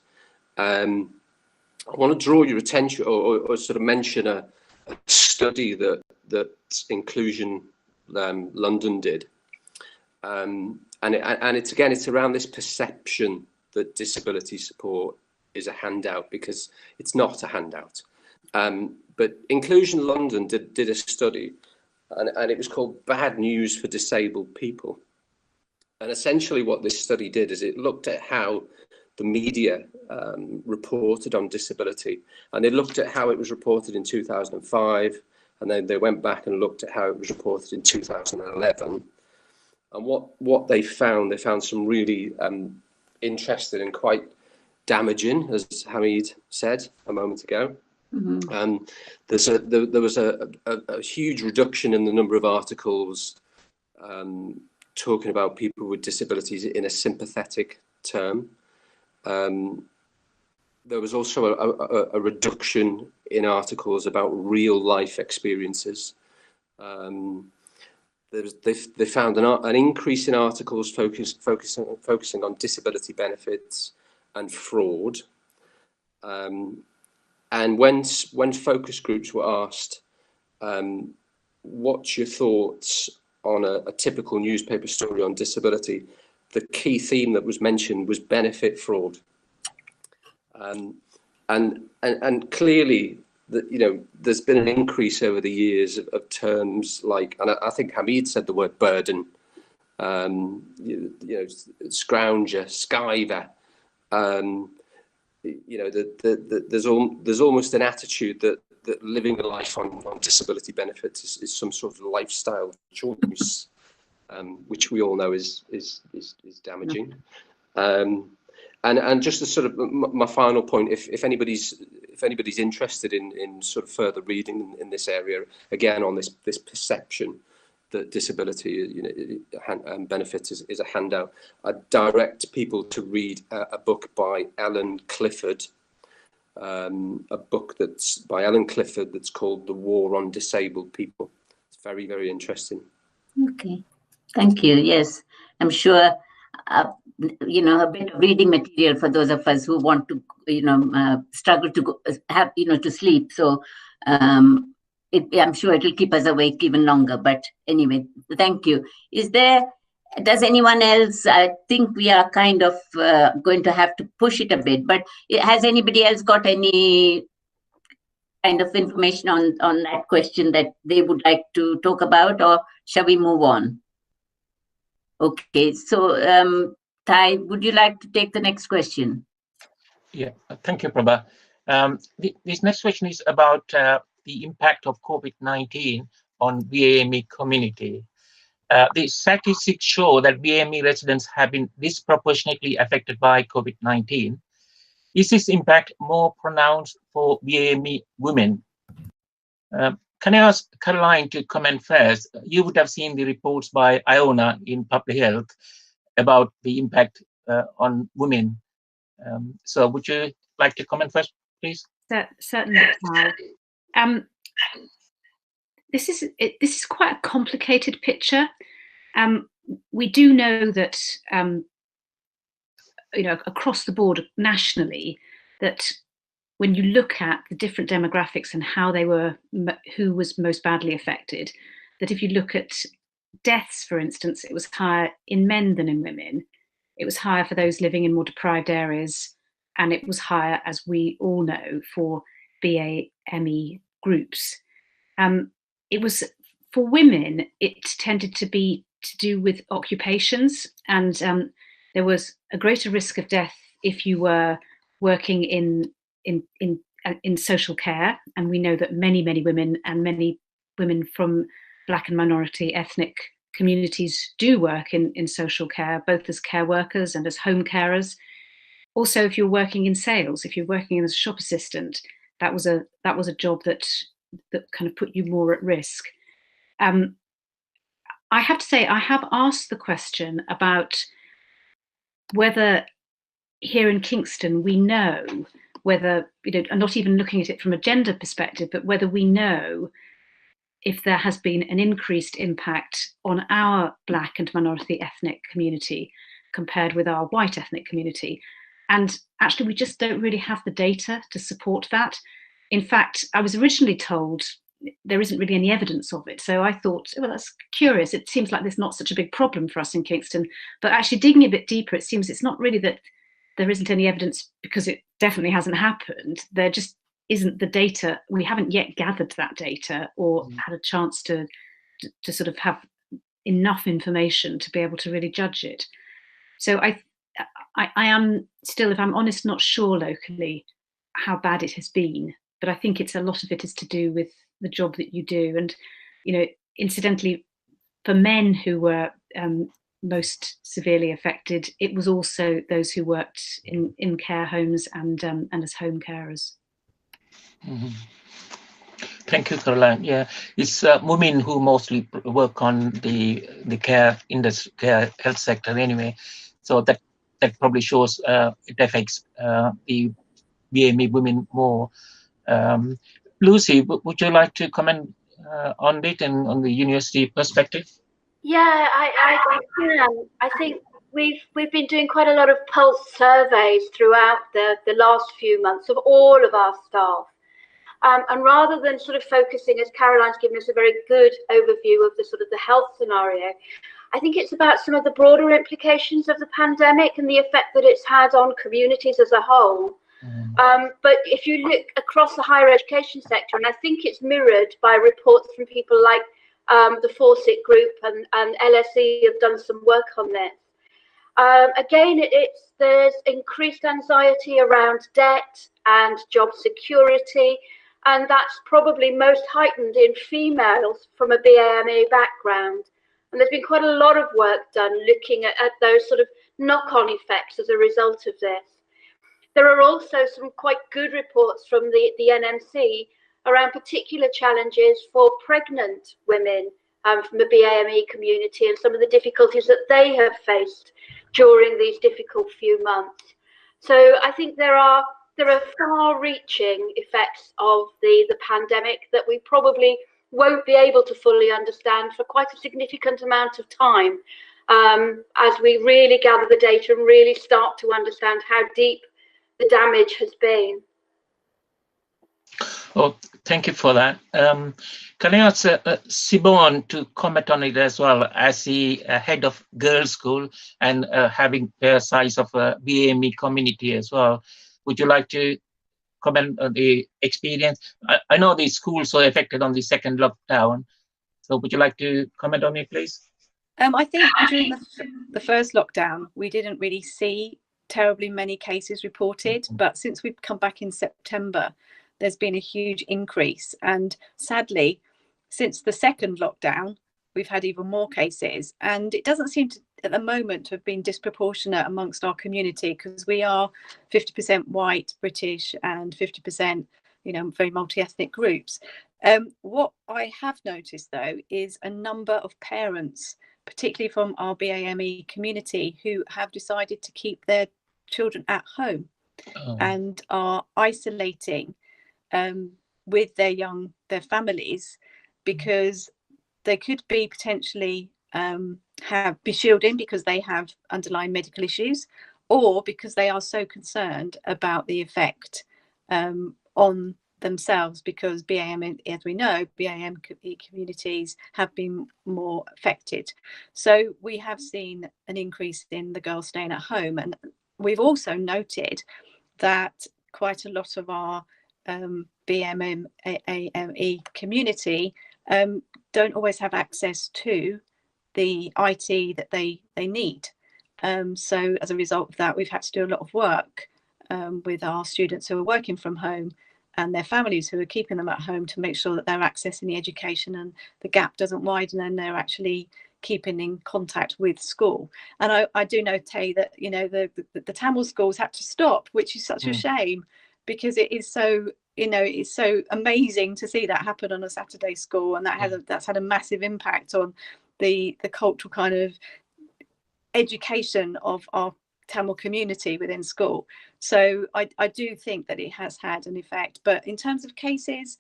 I want to draw your attention or sort of mention a study that Inclusion London did. And it's around this perception that disability support is a handout, because it's not a handout. But Inclusion London did a study, and it was called Bad News for Disabled People. And essentially what this study did is it looked at how the media reported on disability, and they looked at how it was reported in 2005, and then they went back and looked at how it was reported in 2011. And what they found some really interesting and quite damaging, as Hamid said a moment ago. Mm-hmm. There was a huge reduction in the number of articles talking about people with disabilities in a sympathetic term. There was also a reduction in articles about real life experiences. They found an increase in articles focusing on disability benefits and fraud. And when focus groups were asked, what's your thoughts on a typical newspaper story on disability, the key theme that was mentioned was benefit fraud. And clearly, there's been an increase over the years of terms like, and I think Hamid said the word burden, scrounger, skiver. There's almost an attitude that living a life on disability benefits is some sort of lifestyle choice, which we all know is damaging. And just as sort of my final point, if anybody's interested in sort of further reading in this area, again on this perception that disability benefits is a handout, I direct people to read a book by Ellen Clifford, that's called The War on Disabled People. It's very, very interesting. Okay, thank you. Yes, I'm sure a bit of reading material for those of us who want to struggle to have to sleep. So I'm sure it'll keep us awake even longer. But anyway, thank you. Does anyone else? I think we are kind of going to have to push it a bit. But has anybody else got any kind of information on that question that they would like to talk about, or shall we move on? Okay, so Ty, would you like to take the next question? Yeah, thank you, Prabha. This next question is about the impact of COVID-19 on BAME community. The statistics show that BAME residents have been disproportionately affected by COVID-19. Is this impact more pronounced for BAME women? Can I ask Caroline to comment first? You would have seen the reports by Iona in Public Health about the impact on women. So would you like to comment first, please? Certainly. This is quite a complicated picture. We do know that across the board nationally, that when you look at the different demographics and who was most badly affected, that if you look at deaths, for instance, it was higher in men than in women. It was higher for those living in more deprived areas, and it was higher, as we all know, for BAME groups. It was for women, it tended to be to do with occupations, and there was a greater risk of death if you were working in social care, and we know that many women and many women from Black and minority ethnic communities do work in social care, both as care workers and as home carers. Also, if you're working in sales, if you're working as a shop assistant, that was a job that kind of put you more at risk. I have to say, I have asked the question about whether here in Kingston we know whether, and not even looking at it from a gender perspective, but whether we know if there has been an increased impact on our Black and minority ethnic community compared with our white ethnic community. And actually, we just don't really have the data to support that. In fact, I was originally told there isn't really any evidence of it. So I thought, well, that's curious. It seems like there's not such a big problem for us in Kingston. But actually digging a bit deeper, it seems it's not really that there isn't any evidence because it definitely hasn't happened. There just isn't the data. We haven't yet gathered that data or had a chance to sort of have enough information to be able to really judge it. So I am still, if I'm honest, not sure locally how bad it has been. But I think it's a lot of it is to do with the job that you do. And, you know, incidentally, for men who were most severely affected, it was also those who worked in care homes and as home carers. Mm-hmm. Thank you, Caroline. Yeah, it's women who mostly work on the care industry, care health sector anyway. So that probably shows it affects the BME women more. Lucy, would you like to comment on it and on the university perspective? Yeah, I can. I think we've been doing quite a lot of pulse surveys throughout the last few months of all of our staff. And rather than sort of focusing, as Caroline's given us a very good overview of the sort of the health scenario, I think it's about some of the broader implications of the pandemic and the effect that it's had on communities as a whole. But if you look across the higher education sector, and I think it's mirrored by reports from people like the Fawcett Group and LSE have done some work on this. Again, there's increased anxiety around debt and job security, and that's probably most heightened in females from a BAME background. And there's been quite a lot of work done looking at those sort of knock-on effects as a result of this. There are also some quite good reports from the NMC around particular challenges for pregnant women from the BAME community and some of the difficulties that they have faced during these difficult few months. So I think there are far-reaching effects of the pandemic that we probably won't be able to fully understand for quite a significant amount of time as we really gather the data and really start to understand how deep the damage has been. Oh, thank you for that. Can I ask Simone to comment on it as well, as the head of girls' school and having the size of a BAME community as well? Would you like to comment on the experience? I know the schools were affected on the second lockdown, so would you like to comment on it, please? I think during the first lockdown, we didn't really see terribly many cases reported, but since we've come back in September, there's been a huge increase. And sadly, since the second lockdown, we've had even more cases. And it doesn't seem to, at the moment, to have been disproportionate amongst our community, because we are 50% white, British, and 50%, you know, very multi-ethnic groups. What I have noticed, though, is a number of parents, particularly from our BAME community, who have decided to keep their children at home and are isolating with their families, because they could be potentially be shielding because they have underlying medical issues, or because they are so concerned about the effect on themselves, because BAME, as we know, BAME communities have been more affected. So we have seen an increase in the girls staying at home, and we've also noted that quite a lot of our BAME community don't always have access to the IT that they need. So as a result of that, we've had to do a lot of work with our students who are working from home and their families who are keeping them at home, to make sure that they're accessing the education and the gap doesn't widen and they're actually keeping in contact with school. And I do know, Tay, that, you know, the Tamil schools had to stop, which is such a shame, because it is so, you know, it's so amazing to see that happen on a Saturday school, and that's had a massive impact on the cultural kind of education of our Tamil community within school. So I do think that it has had an effect, but in terms of cases,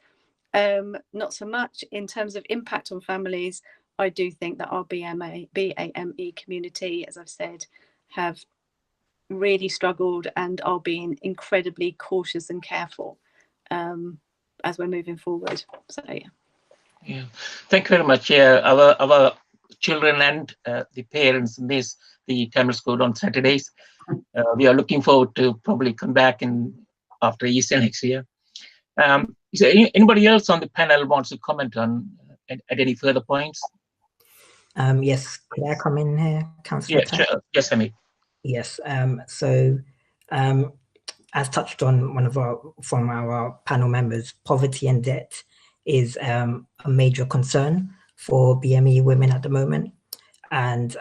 not so much. In terms of impact on families, I do think that our BAME community, as I've said, have really struggled and are being incredibly cautious and careful as we're moving forward. So yeah. Yeah, thank you very much. Yeah, our children and the parents miss the Tamil school on Saturdays. We are looking forward to probably come back after Easter next year. Is there anybody else on the panel wants to comment on at any further points? Yes, could I come in here, Councillor? Yeah, sure. Yes, Hamid. Yes. As touched on from our panel members, poverty and debt is a major concern for BME women at the moment, and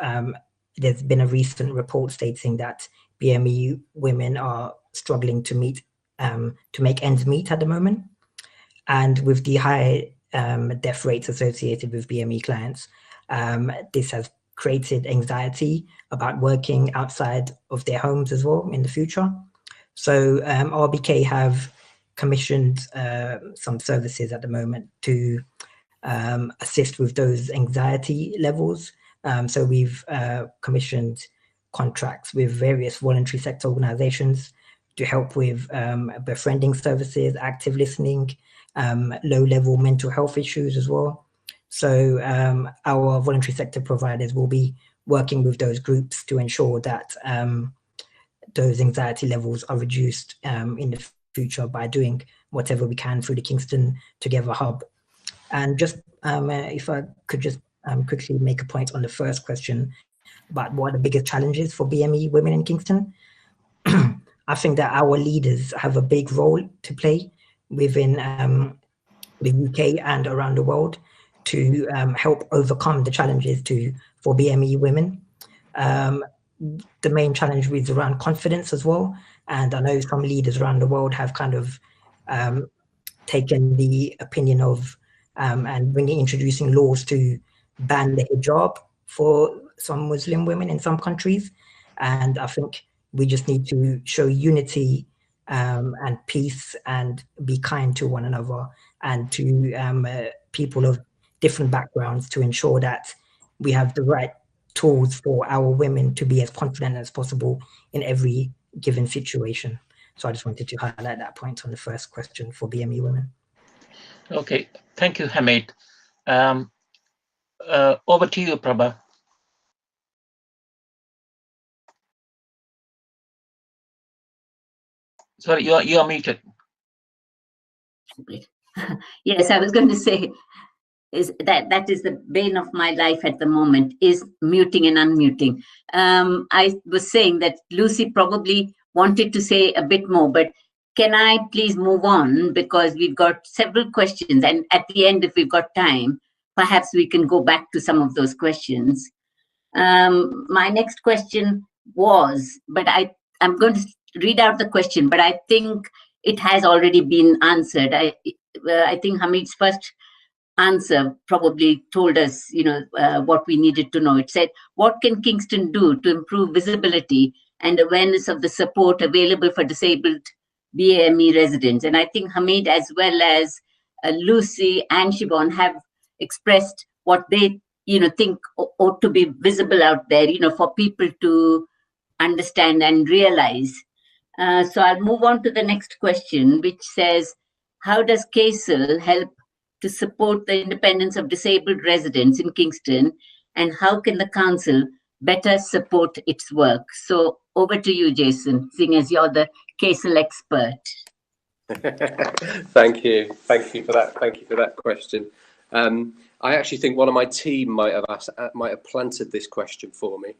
there's been a recent report stating that BME women are struggling to make ends meet at the moment, and with the high death rates associated with BME clients, this has created anxiety about working outside of their homes as well in the future. So RBK have commissioned some services at the moment to assist with those anxiety levels. So we've commissioned contracts with various voluntary sector organizations to help with befriending services, active listening, low-level mental health issues as well. So our voluntary sector providers will be working with those groups to ensure that those anxiety levels are reduced in the future by doing whatever we can through the Kingston Together Hub. And just if I could just quickly make a point on the first question about what are the biggest challenges for BME women in Kingston. I think that our leaders have a big role to play within the UK and around the world to help overcome the challenges for BME women. The main challenge is around confidence as well. And I know some leaders around the world have kind of taken the opinion of and introducing laws to ban the hijab for some Muslim women in some countries. And I think we just need to show unity and peace and be kind to one another and to people of different backgrounds to ensure that we have the right tools for our women to be as confident as possible in every given situation. So I just wanted to highlight that point on the first question for BME women. Okay, thank you, Hamid. Over to you, Prabha. Sorry, you are muted. Yes, I was going to say that is the bane of my life at the moment, is muting and unmuting. I was saying that Lucy probably wanted to say a bit more, but can I please move on, because we've got several questions, and at the end, if we've got time, perhaps we can go back to some of those questions. My next question was, but I'm going to read out the question, but I think it has already been answered. I think Hamid's first answer probably told us, what we needed to know. It said, what can Kingston do to improve visibility and awareness of the support available for disabled BAME residents? And I think Hamid, as well as Lucy and Siobhan, have expressed what they think ought to be visible out there, for people to understand and realize. So I'll move on to the next question, which says, how does Kesel help to support the independence of disabled residents in Kingston, and how can the council better support its work? So over to you, Jason, seeing as you're the Kesel expert. Thank you for that question. I actually think one of my team might have planted this question for me.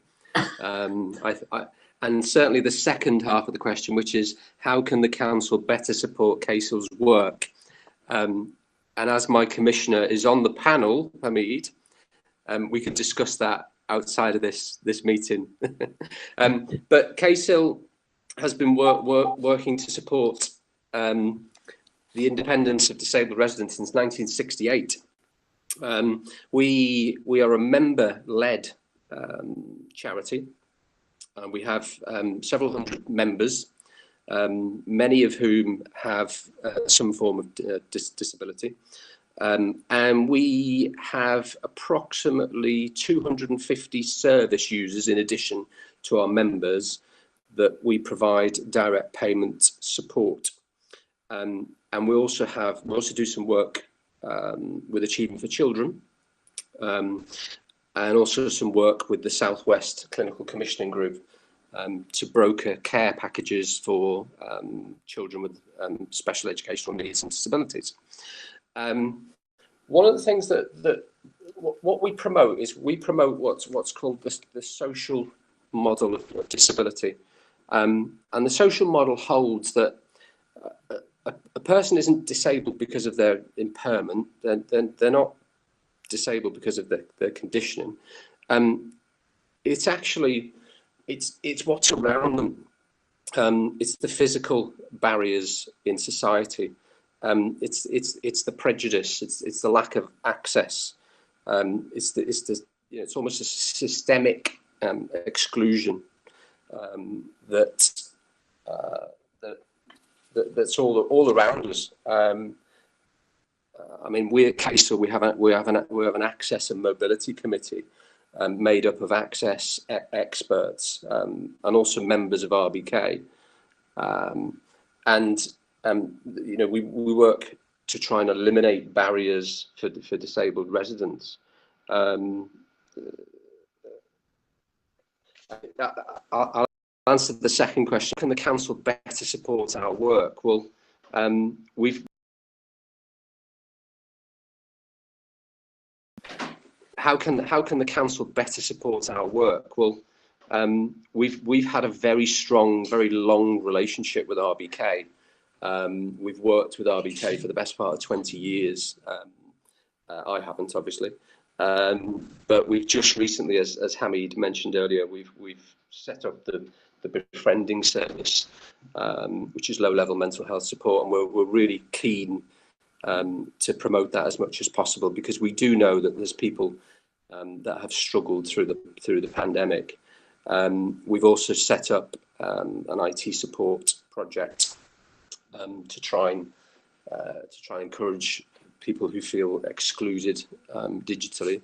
And certainly the second half of the question, which is how can the council better support Kesel's work? And as my commissioner is on the panel, Hamid, we could discuss that outside of this meeting. But Kesel has been working to support the independence of disabled residents since 1968. We are a member-led charity. We have several hundred members, many of whom have some form of disability. And we have approximately 250 service users in addition to our members that we provide direct payment support. And we also do some work with Achievement for Children, and also some work with the Southwest Clinical Commissioning Group to broker care packages for children with special educational needs and disabilities. One of the things that what we promote is what's called the social model of disability, and the social model holds that a person isn't disabled because of their impairment. They're not disabled because of their conditioning. It's actually it's what's around them. It's the physical barriers in society. It's the prejudice. It's the lack of access. It's almost a systemic exclusion that's all around us. I mean, we at Casel, we have an access and mobility committee made up of access experts and also members of RBK, we work to try and eliminate barriers for disabled residents. I'll answer the second question. Can the council better support our work? Well, how can the council better support our work? Well, we've had a very strong, very long relationship with RBK. We've worked with RBK for the best part of 20 years. I haven't, obviously, but we've just recently, as Hamid mentioned earlier, we've set up the befriending service, which is low-level mental health support, and we're really keen to promote that as much as possible, because we do know that there's people that have struggled through the pandemic. We've also set up an IT support project to try and encourage people who feel excluded digitally,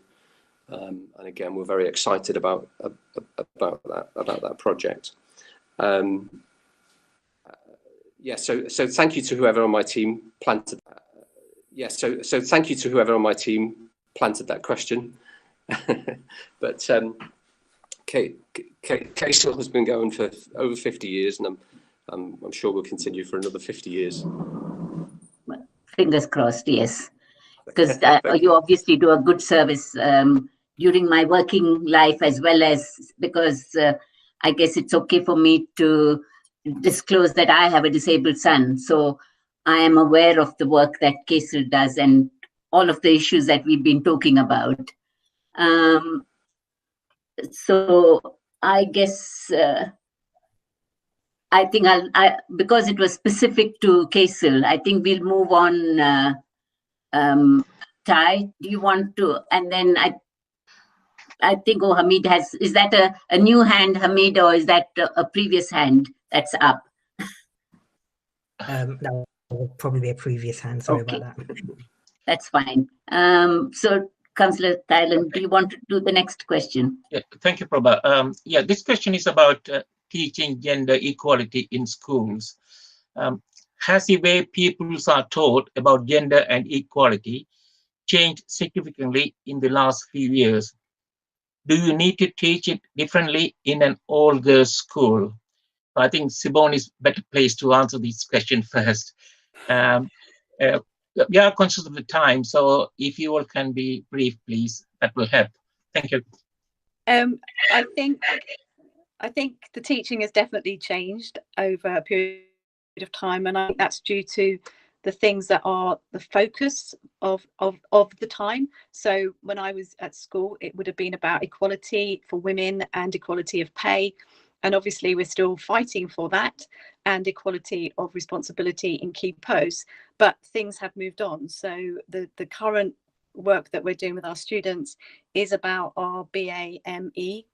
and again, we're very excited about that project. So thank you to whoever on my team planted. So thank you to whoever on my team planted that question. But Kesel has been going for over 50 years, and I'm sure we'll continue for another 50 years. Fingers crossed, yes, because you obviously do a good service during my working life, as well as because I guess it's okay for me to disclose that I have a disabled son. So I am aware of the work that Kesel does and all of the issues that we've been talking about. So I guess I think because it was specific to Kesel, I think we'll move on. Ty, do you want to? And then I think Hamid has. Is that a new hand, Hamid, or is that a previous hand that's up? That will probably be a previous hand. Sorry about that. That's fine. So, Councillor Thailand, do you want to do the next question? Yeah, thank you, Prabha. This question is about teaching gender equality in schools. Has the way pupils are taught about gender and equality changed significantly in the last few years? Do you need to teach it differently in an all-girls school? I think Sibon is better placed to answer this question first. We are conscious of the time, so if you all can be brief, please, that will help. Thank you. I think the teaching has definitely changed over a period of time, and I think that's due to the things that are the focus of the time. So when I was at school, it would have been about equality for women and equality of pay. And obviously we're still fighting for that, and equality of responsibility in key posts, but things have moved on. So the current work that we're doing with our students is about our BAME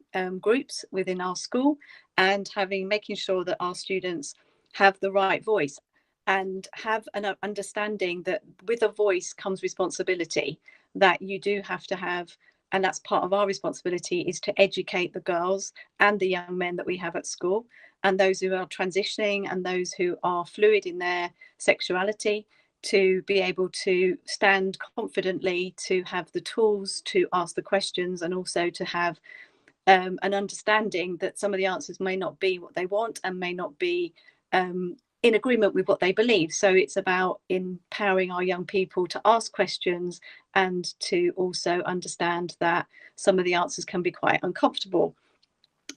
groups within our school, and making sure that our students have the right voice and have an understanding that with a voice comes responsibility, that you do have to have. And that's part of our responsibility, is to educate the girls and the young men that we have at school. and those who are transitioning and those who are fluid in their sexuality, to be able to stand confidently, to have the tools to ask the questions, and also to have an understanding that some of the answers may not be what they want and may not be in agreement with what they believe. So it's about empowering our young people to ask questions and to also understand that some of the answers can be quite uncomfortable.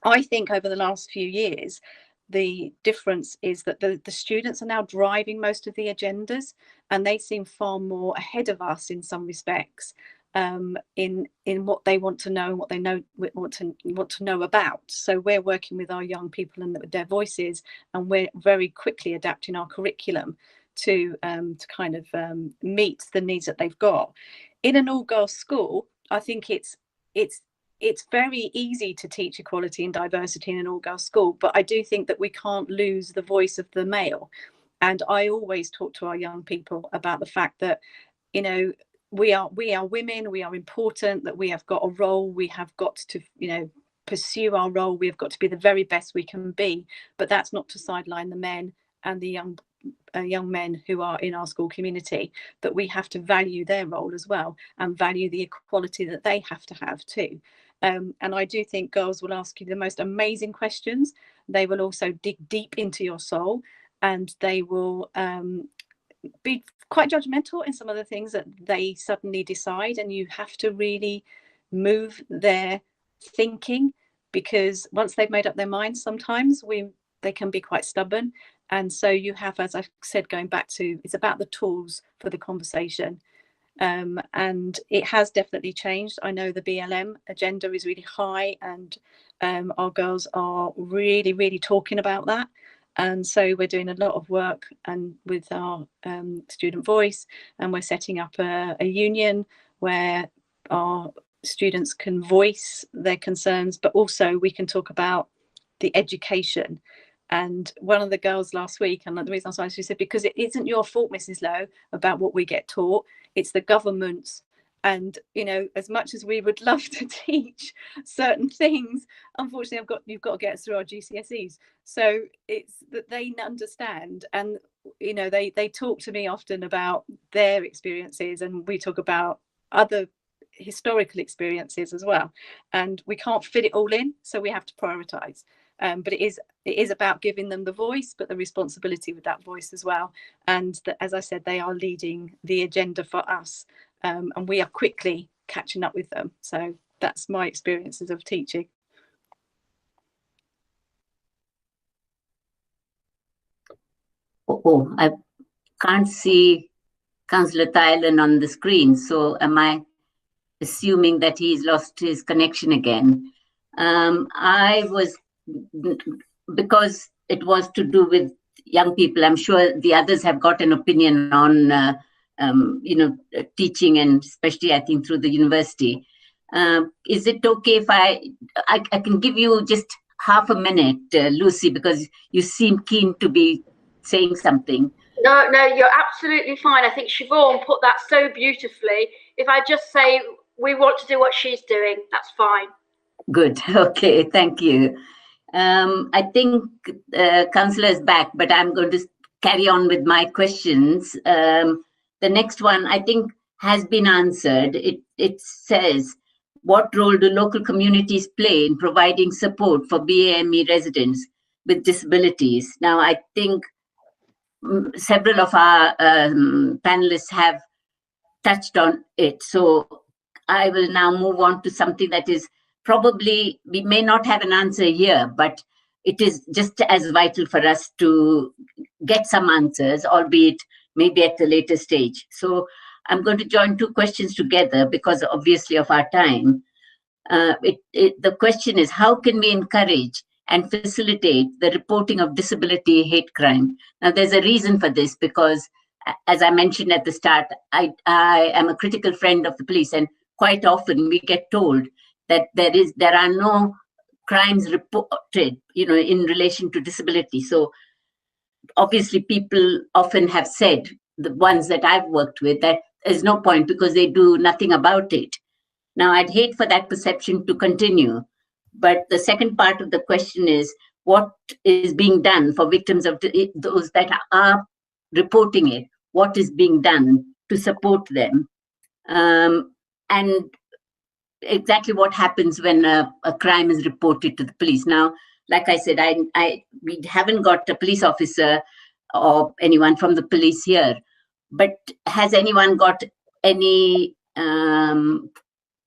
I think over the last few years, the difference is that the students are now driving most of the agendas, and they seem far more ahead of us in some respects, in what they want to know and what they want to know about. So we're working with our young people and their voices, and we're very quickly adapting our curriculum to kind of meet the needs that they've got. In an all-girls school, I think it's very easy to teach equality and diversity in an all-girls school, but I do think that we can't lose the voice of the male. And I always talk to our young people about the fact that, you know, we are women, we are important, that we have got a role, we have got to, you know, pursue our role, we have got to be the very best we can be, but that's not to sideline the men and the young men who are in our school community, that we have to value their role as well and value the equality that they have to have too. And I do think girls will ask you the most amazing questions. They will also dig deep into your soul, and they will be quite judgmental in some of the things that they suddenly decide, and you have to really move their thinking, because once they've made up their minds, sometimes they can be quite stubborn. And so you have, as I said, going back to, it's about the tools for the conversation. And it has definitely changed. I know the BLM agenda is really high, and our girls are really, really talking about that. And so we're doing a lot of work and with our student voice, and we're setting up a union where our students can voice their concerns, but also we can talk about the education. And one of the girls last week, and the reason I started, she said, because it isn't your fault, Mrs. Lowe, about what we get taught, it's the government's. And, you know, as much as we would love to teach certain things, unfortunately, you've got to get us through our GCSEs. So it's that they understand, and, you know, they talk to me often about their experiences, and we talk about other historical experiences as well. And we can't fit it all in, so we have to prioritise. But it is about giving them the voice, but the responsibility with that voice as well. And as I said, they are leading the agenda for us. And we are quickly catching up with them. So that's my experiences of teaching. Oh, I can't see Councillor Thailand on the screen. So am I assuming that he's lost his connection again? I was, because it was to do with young people, I'm sure the others have got an opinion on you know, teaching, and especially I think through the university. Is it okay if I can give you just half a minute, Lucy, because you seem keen to be saying something? No, you're absolutely fine. I think Siobhan put that so beautifully. If I just say we want to do what she's doing, that's fine. Good. Okay. Thank you. I think Councillor is back, but I'm going to carry on with my questions. The next one, I think, has been answered. It says, what role do local communities play in providing support for BAME residents with disabilities? Now, I think several of our panelists have touched on it. So I will now move on to something that is probably, we may not have an answer here, but it is just as vital for us to get some answers, albeit maybe at a later stage. So I'm going to join two questions together because obviously of our time. The question is, how can we encourage and facilitate the reporting of disability hate crime? Now, there's a reason for this, because as I mentioned at the start, I am a critical friend of the police, and quite often we get told that there are no crimes reported, you know, in relation to disability. So obviously people often have said, the ones that I've worked with, that there's no point because they do nothing about it. Now, I'd hate for that perception to continue. But the second part of the question is, what is being done for victims of those that are reporting it, what is being done to support them, and exactly what happens when a crime is reported to the police. Now, like I said, we haven't got a police officer or anyone from the police here, but has anyone got any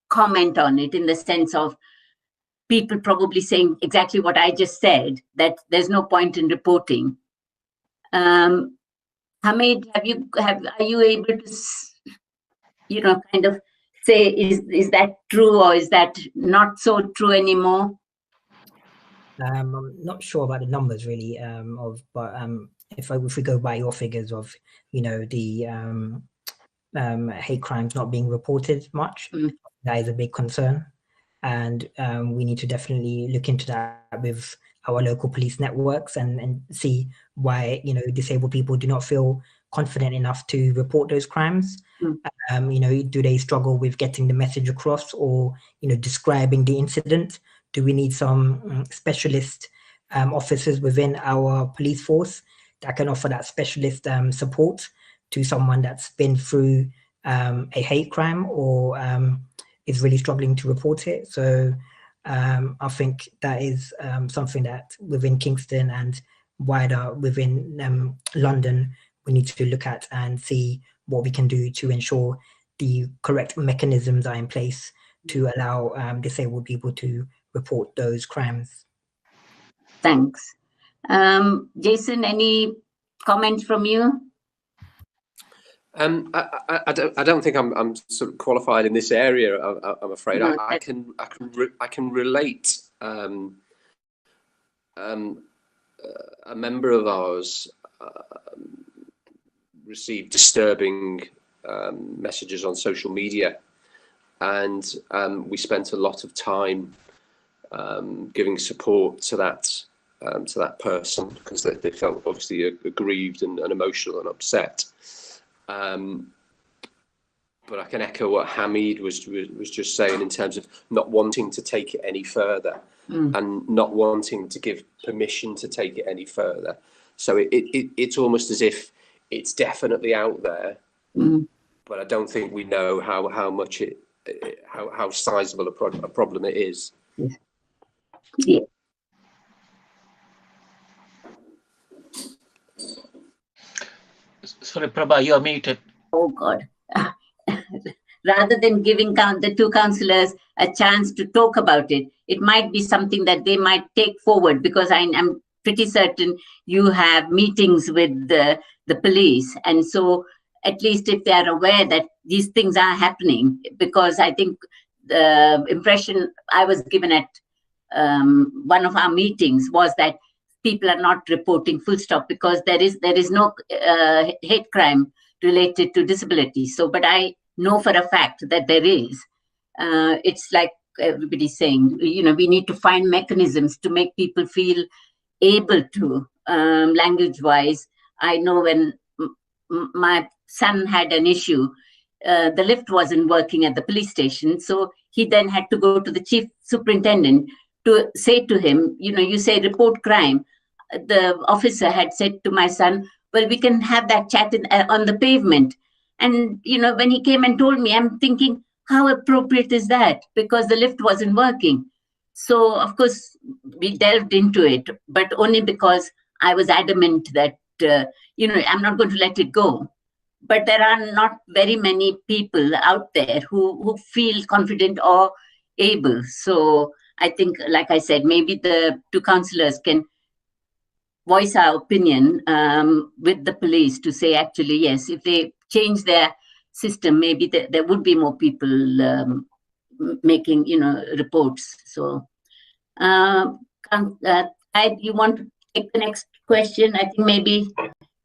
comment on it, in the sense of people probably saying exactly what I just said, that there's no point in reporting? Hamid, are you able to, kind of say, is that true, or is that not so true anymore? I'm not sure about the numbers really, but if we go by your figures of, the hate crimes not being reported much, that is a big concern, and we need to definitely look into that with our local police networks and see why disabled people do not feel confident enough to report those crimes. Do they struggle with getting the message across, or describing the incident? Do we need some specialist officers within our police force that can offer that specialist support to someone that's been through a hate crime, or is really struggling to report it? So I think that is something that within Kingston and wider within London, we need to look at and see what we can do to ensure the correct mechanisms are in place to allow disabled people to report those crimes. Thanks. Jason, any comments from you? I don't think I'm sort of qualified in this area. I'm afraid. No, I can relate. A member of ours received disturbing messages on social media, and we spent a lot of time giving support to that person, because they felt obviously aggrieved and emotional and upset. But I can echo what Hamid was just saying in terms of not wanting to take it any further, and not wanting to give permission to take it any further. So it's almost as if it's definitely out there, but I don't think we know how much how sizable a problem it is. Yeah. Sorry, Prabha, you're muted. Oh God. Rather than giving the two councillors a chance to talk about it, it might be something that they might take forward, because I'm pretty certain you have meetings with the police, and so at least if they are aware that these things are happening, because I think the impression I was given at one of our meetings was that people are not reporting, full stop, because there is no hate crime related to disability. So, but I know for a fact that there is. It's like everybody's saying, we need to find mechanisms to make people feel able to, language-wise. I know when my son had an issue, the lift wasn't working at the police station, so he then had to go to the chief superintendent to say to him, you say report crime. The officer had said to my son, well, we can have that chat on the pavement. And, when he came and told me, I'm thinking, how appropriate is that? Because the lift wasn't working. So, of course, we delved into it, but only because I was adamant that, I'm not going to let it go. But there are not very many people out there who feel confident or able. So I think, like I said, maybe the two councillors can voice our opinion with the police to say, actually, yes, if they change their system, maybe there would be more people making, reports. So, you want to take the next question? I think maybe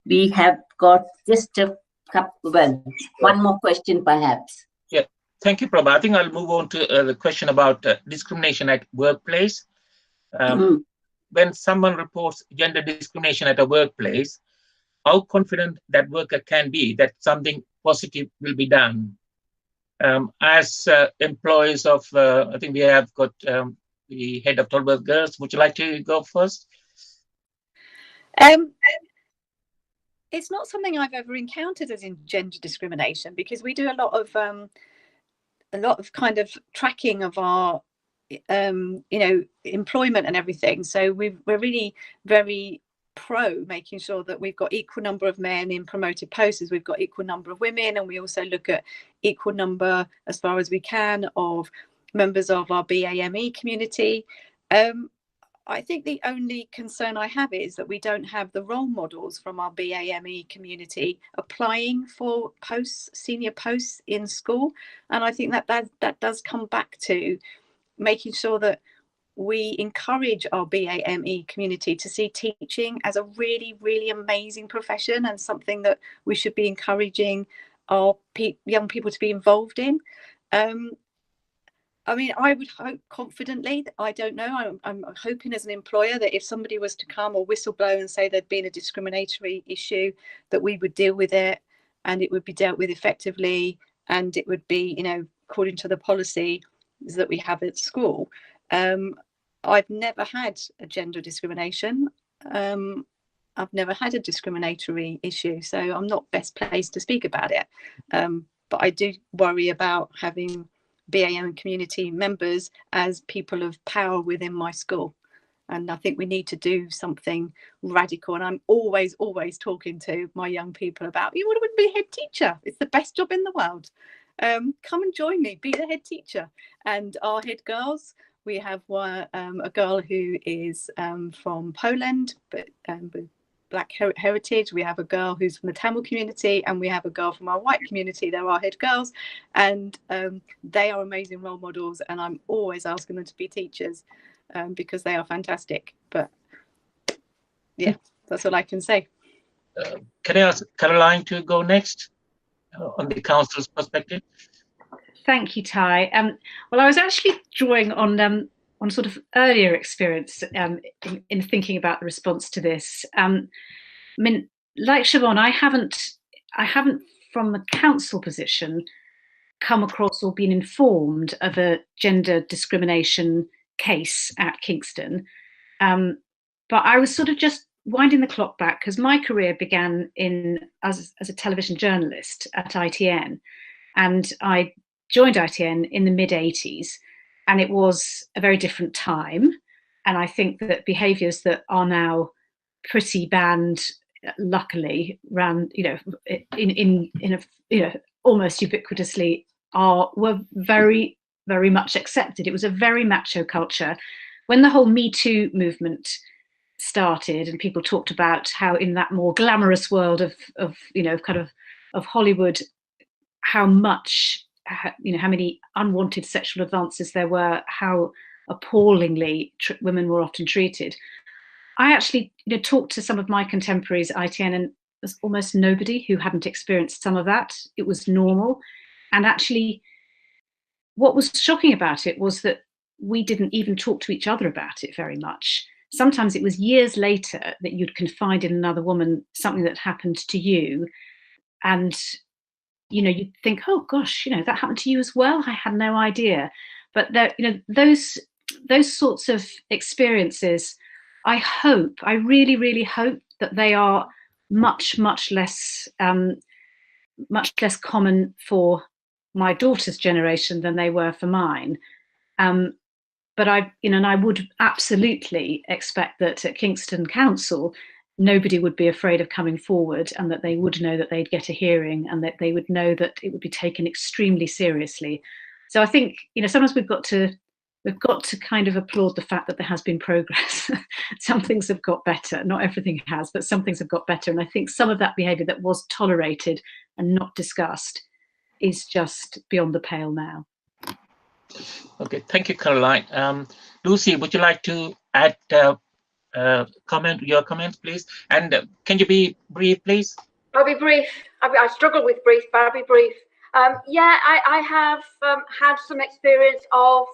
we have got just a couple, one more question perhaps. Yeah, thank you, Prabha. I think I'll move on to the question about discrimination at workplace. When someone reports gender discrimination at a workplace, how confident that worker can be that something positive will be done? As employees of, I think we have got the head of Tolworth Girls. Would you like to go first? It's not something I've ever encountered as in gender discrimination, because we do a lot of kind of tracking of our employment and everything. So we're really very pro making sure that we've got equal number of men in promoted posts, we've got equal number of women, and we also look at equal number, as far as we can, of members of our BAME community. I think the only concern I have is that we don't have the role models from our BAME community applying for posts, senior posts in school. And I think that does come back to making sure that we encourage our BAME community to see teaching as a really, really amazing profession, and something that we should be encouraging our young people to be involved in. I mean, I would hope confidently, I don't know, I'm hoping as an employer that if somebody was to come or whistleblow and say there'd been a discriminatory issue, that we would deal with it, and it would be dealt with effectively, and it would be, according to the policy that we have at school. I've never had a gender discrimination. I've never had a discriminatory issue, so I'm not best placed to speak about it. But I do worry about having BAM community members as people of power within my school. And I think we need to do something radical. And I'm always talking to my young people about, you want to be head teacher. It's the best job in the world. Come and join me, be the head teacher. And our head girls, we have a girl who is from Poland, but with Black heritage. We have a girl who's from the Tamil community, and we have a girl from our white community. They're our head girls, and they are amazing role models, and I'm always asking them to be teachers because they are fantastic. But yeah, that's all I can say. Can I ask Caroline to go next on the council's perspective? Thank you, Ty. Well, I was actually drawing on sort of earlier experience in thinking about the response to this. I mean, like Siobhan, I haven't from the council position come across or been informed of a gender discrimination case at Kingston. But I was sort of just winding the clock back, because my career began as a television journalist at ITN, and I joined ITN in the mid-80s. And it was a very different time. And I think that behaviours that are now pretty banned, luckily, around, almost ubiquitously, were very, very much accepted. It was a very macho culture. When the whole Me Too movement started, and people talked about how in that more glamorous world of Hollywood, how many unwanted sexual advances there were, how appallingly women were often treated. I actually talked to some of my contemporaries at ITN, and there's almost nobody who hadn't experienced some of that. It was normal. And actually, what was shocking about it was that we didn't even talk to each other about it very much. Sometimes it was years later that you'd confide in another woman something that happened to you, and you'd think, oh gosh, that happened to you as well. I had no idea. But those sorts of experiences, I really, really hope that they are much, much less common for my daughter's generation than they were for mine. But I would absolutely expect that at Kingston Council, nobody would be afraid of coming forward, and that they would know that they'd get a hearing, and that they would know that it would be taken extremely seriously. So I think, sometimes we've got to kind of applaud the fact that there has been progress. Some things have got better. Not everything has, but some things have got better. And I think some of that behaviour that was tolerated and not discussed is just beyond the pale now. Okay, thank you, Caroline. Lucy, would you like to add your comments, please? And can you be brief, please? I'll be brief. I struggle with brief, but I'll be brief. I have had some experience of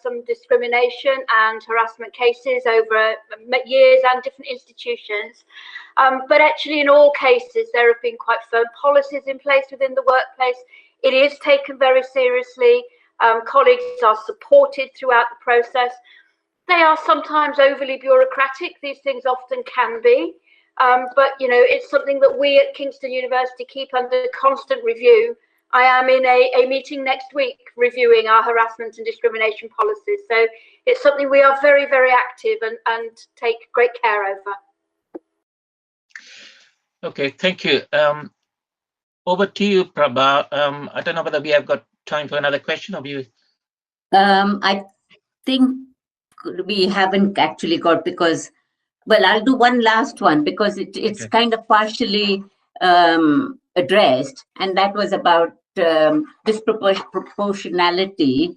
some discrimination and harassment cases over years and different institutions. But actually, in all cases, there have been quite firm policies in place within the workplace. It is taken very seriously. Colleagues are supported throughout the process. They are sometimes overly bureaucratic. These things often can be. But, you know, it's something that we at Kingston University keep under constant review. I am in a meeting next week reviewing our harassment and discrimination policies. So it's something we are very, very active and take great care over. Okay, thank you. Over to you, Prabha. I don't know whether we have got time for another question of you. I think we haven't actually got, because, well, I'll do one last one because it's Okay. kind of partially addressed, and that was about disproportionality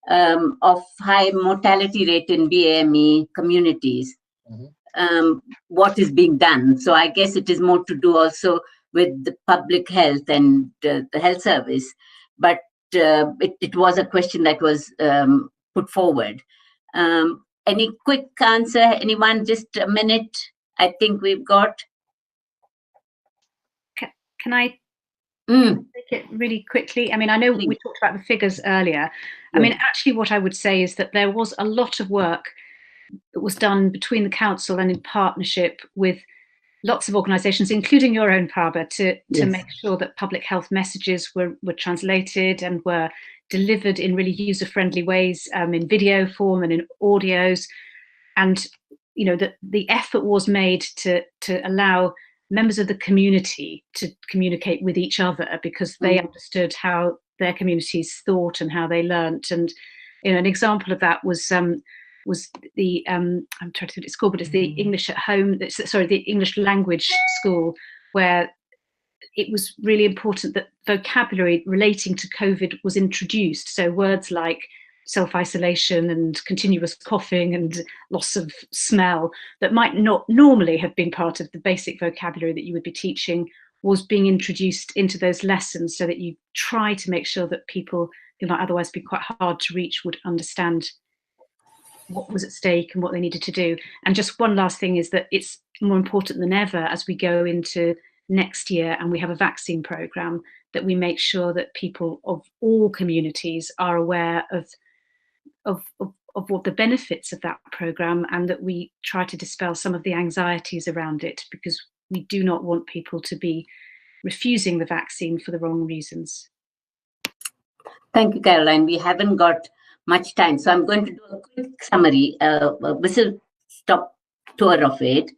of high mortality rate in BAME communities. What is being done? So I guess it is more to do also with the public health and the health service, but it was a question that was put forward. Any quick answer? Anyone? Just a minute. I think we've got. Can I take it really quickly? I mean, I know we talked about the figures earlier. I mean, actually, what I would say is that there was a lot of work that was done between the council and in partnership with lots of organisations, including your own, Prabha, to make sure that public health messages were translated and were delivered in really user-friendly ways, in video form and in audios. And, you know, that the effort was made to allow members of the community to communicate with each other, because they understood how their communities thought and how they learnt. And, you know, an example of that was the I'm trying to think what it's called, but it's the English at Home, sorry, the English language school, where it was really important that vocabulary relating to COVID was introduced. So words like self-isolation and continuous coughing and loss of smell that might not normally have been part of the basic vocabulary that you would be teaching was being introduced into those lessons, so that you try to make sure that people who might otherwise be quite hard to reach would understand what was at stake and what they needed to do. And just one last thing is that it's more important than ever as we go into next year and we have a vaccine programme, that we make sure that people of all communities are aware of what the benefits of that programme, and that we try to dispel some of the anxieties around it, because we do not want people to be refusing the vaccine for the wrong reasons. Thank you, Caroline. We haven't got much time, so I'm going to do a quick summary, a whistle-stop tour of it.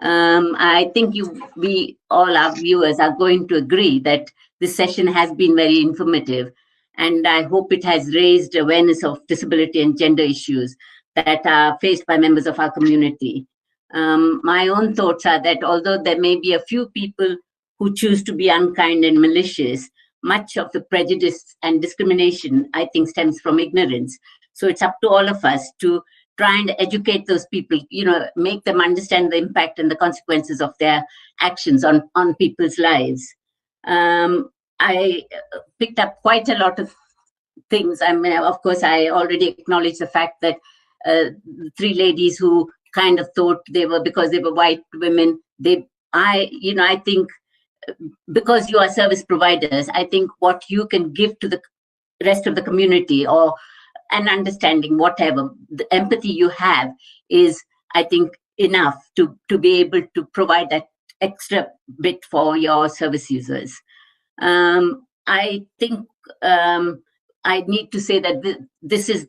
I think we all, our viewers, are going to agree that this session has been very informative, and I hope it has raised awareness of disability and gender issues that are faced by members of our community. My own thoughts are that although there may be a few people who choose to be unkind and malicious, much of the prejudice and discrimination, I think, stems from ignorance. So it's up to all of us to try and educate those people, you know, make them understand the impact and the consequences of their actions on people's lives. I picked up quite a lot of things. I mean, of course, I already acknowledged the fact that the three ladies who kind of thought they were, because they were white women, I think because you are service providers, I think what you can give to the rest of the community, or an understanding, whatever, the empathy you have is, I think, enough to be able to provide that extra bit for your service users. I think I need to say that this is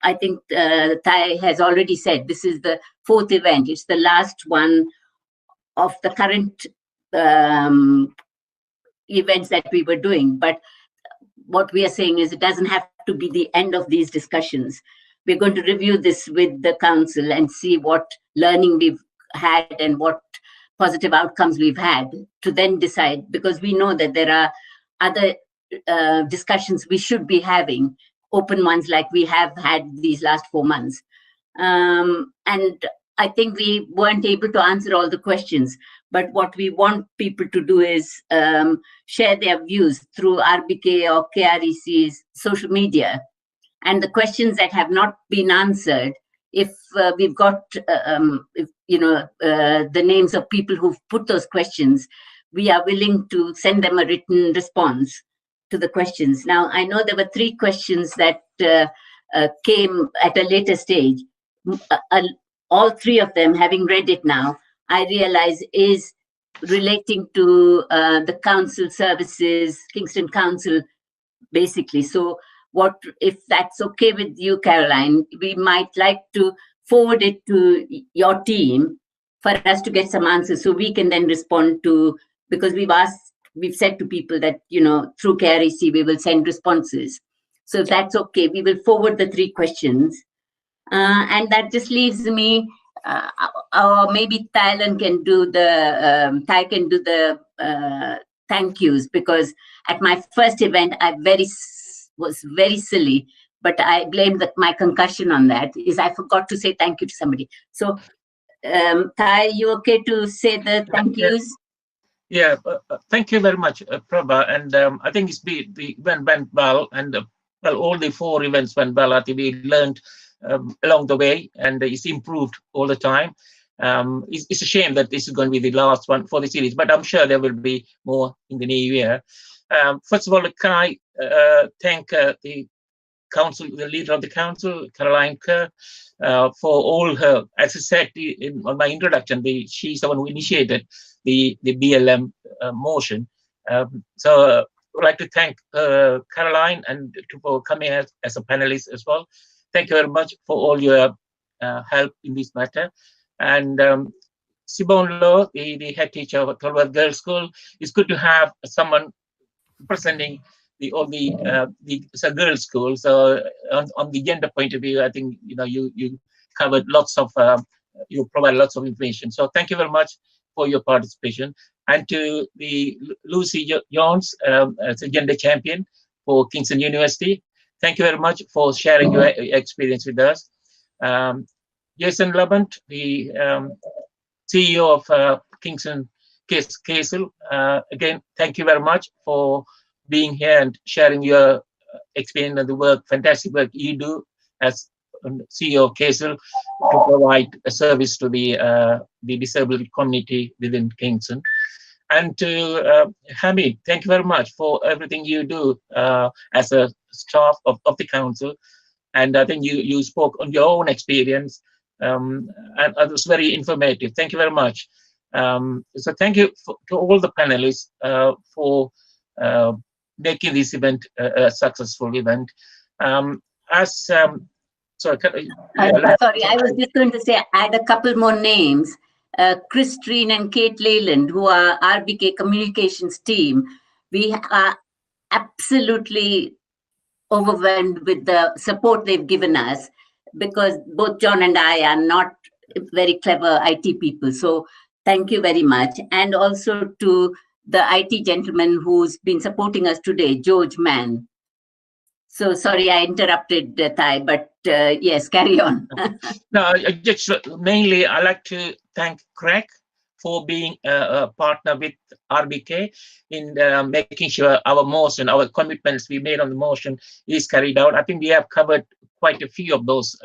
I think Thai has already said, this is the fourth event. It's the last one of the current events that we were doing. But what we are saying is it doesn't have to be the end of these discussions. We're going to review this with the council and see what learning we've had and what positive outcomes we've had, to then decide, because we know that there are other discussions we should be having, open ones like we have had these last 4 months. And I think we weren't able to answer all the questions, but what we want people to do is share their views through RBK or KREC's social media. And the questions that have not been answered, if we've got the names of people who've put those questions, we are willing to send them a written response to the questions. Now, I know there were 3 questions that came at a later stage. All 3 of them, having read it now, I realize is relating to the council services, Kingston Council, basically. So what, if that's okay with you, Caroline, we might like to forward it to your team for us to get some answers so we can then respond to, because we've said to people that, you know, through KREC, we will send responses. So if that's okay, we will forward the 3 questions. And that just leaves me, or maybe Thailand can do the, Thai can do the thank yous, because at my first event, I was very silly, but I blame my concussion on that, is I forgot to say thank you to somebody. So Thai, you okay to say the thank yous? Yeah, thank you very much, Prabha. And I think the event went well, and well, all the 4 events went well. I think we learned along the way, and it's improved all the time. It's a shame that this is going to be the last one for the series, but I'm sure there will be more in the new year. First of all, can I thank the council, the leader of the council, Caroline Kerr, for all her, as I said in my introduction, she's the one who initiated the BLM motion. So I'd like to thank Caroline and for coming as a panelist as well. Thank you very much for all your help in this matter. And Sibon Law, the head teacher of Tolworth Girls' School, it's good to have someone presenting all the girls' school. So on the gender point of view, I think you covered lots of you provide lots of information. So thank you very much for your participation. And to the Lucy Jones, as a gender champion for Kingston University, thank you very much for sharing your experience with us. Jason Lamont, the CEO of Kingston Kesel, again, thank you very much for being here and sharing your experience and the work, fantastic work you do as CEO of Kesel to provide a service to the disabled community within Kingston. And to Hamid, thank you very much for everything you do as a staff of the council. And I think you spoke on your own experience, and it was very informative. Thank you very much. So thank you to all the panelists for making this event a successful event. Sorry, I was just going to say, I had a couple more names. Christine and Kate Leyland, who are RBK Communications team. We are absolutely overwhelmed with the support they've given us, because both John and I are not very clever IT people. So thank you very much. And also to the IT gentleman who's been supporting us today, George Mann. So sorry, I interrupted Thai, but yes, carry on. No, just mainly I like to thank Craig for being a partner with RBK in making sure our motion, our commitments we made on the motion is carried out. I think we have covered quite a few of those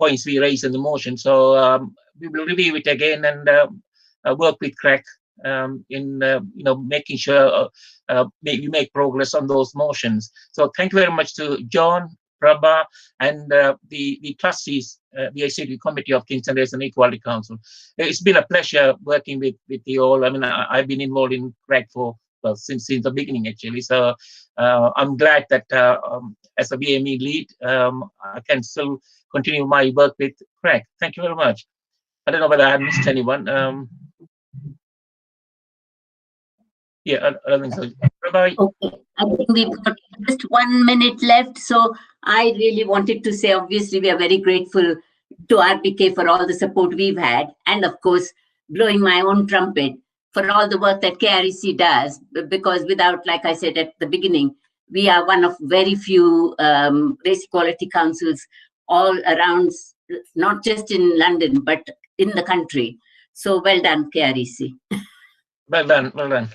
points we raised in the motion. So we will review it again and work with Craig in making sure we make progress on those motions. So thank you very much to John, Prabha, and the trustees, the Executive Committee of Kingston Race and Equality Council. It's been a pleasure working with you all. I mean, I've been involved in CREG since the beginning, actually. So I'm glad that as a BME lead, I can still continue my work with CREG. Thank you very much. I don't know whether I missed anyone. Yeah, I don't think so. Bye-bye. Okay, I think we've got just 1 minute left. So I really wanted to say, obviously, we are very grateful to RBK for all the support we've had. And of course, blowing my own trumpet for all the work that KREC does, because without, like I said at the beginning, we are one of very few race equality councils all around, not just in London, but in the country. So well done, KREC. Well done, well done.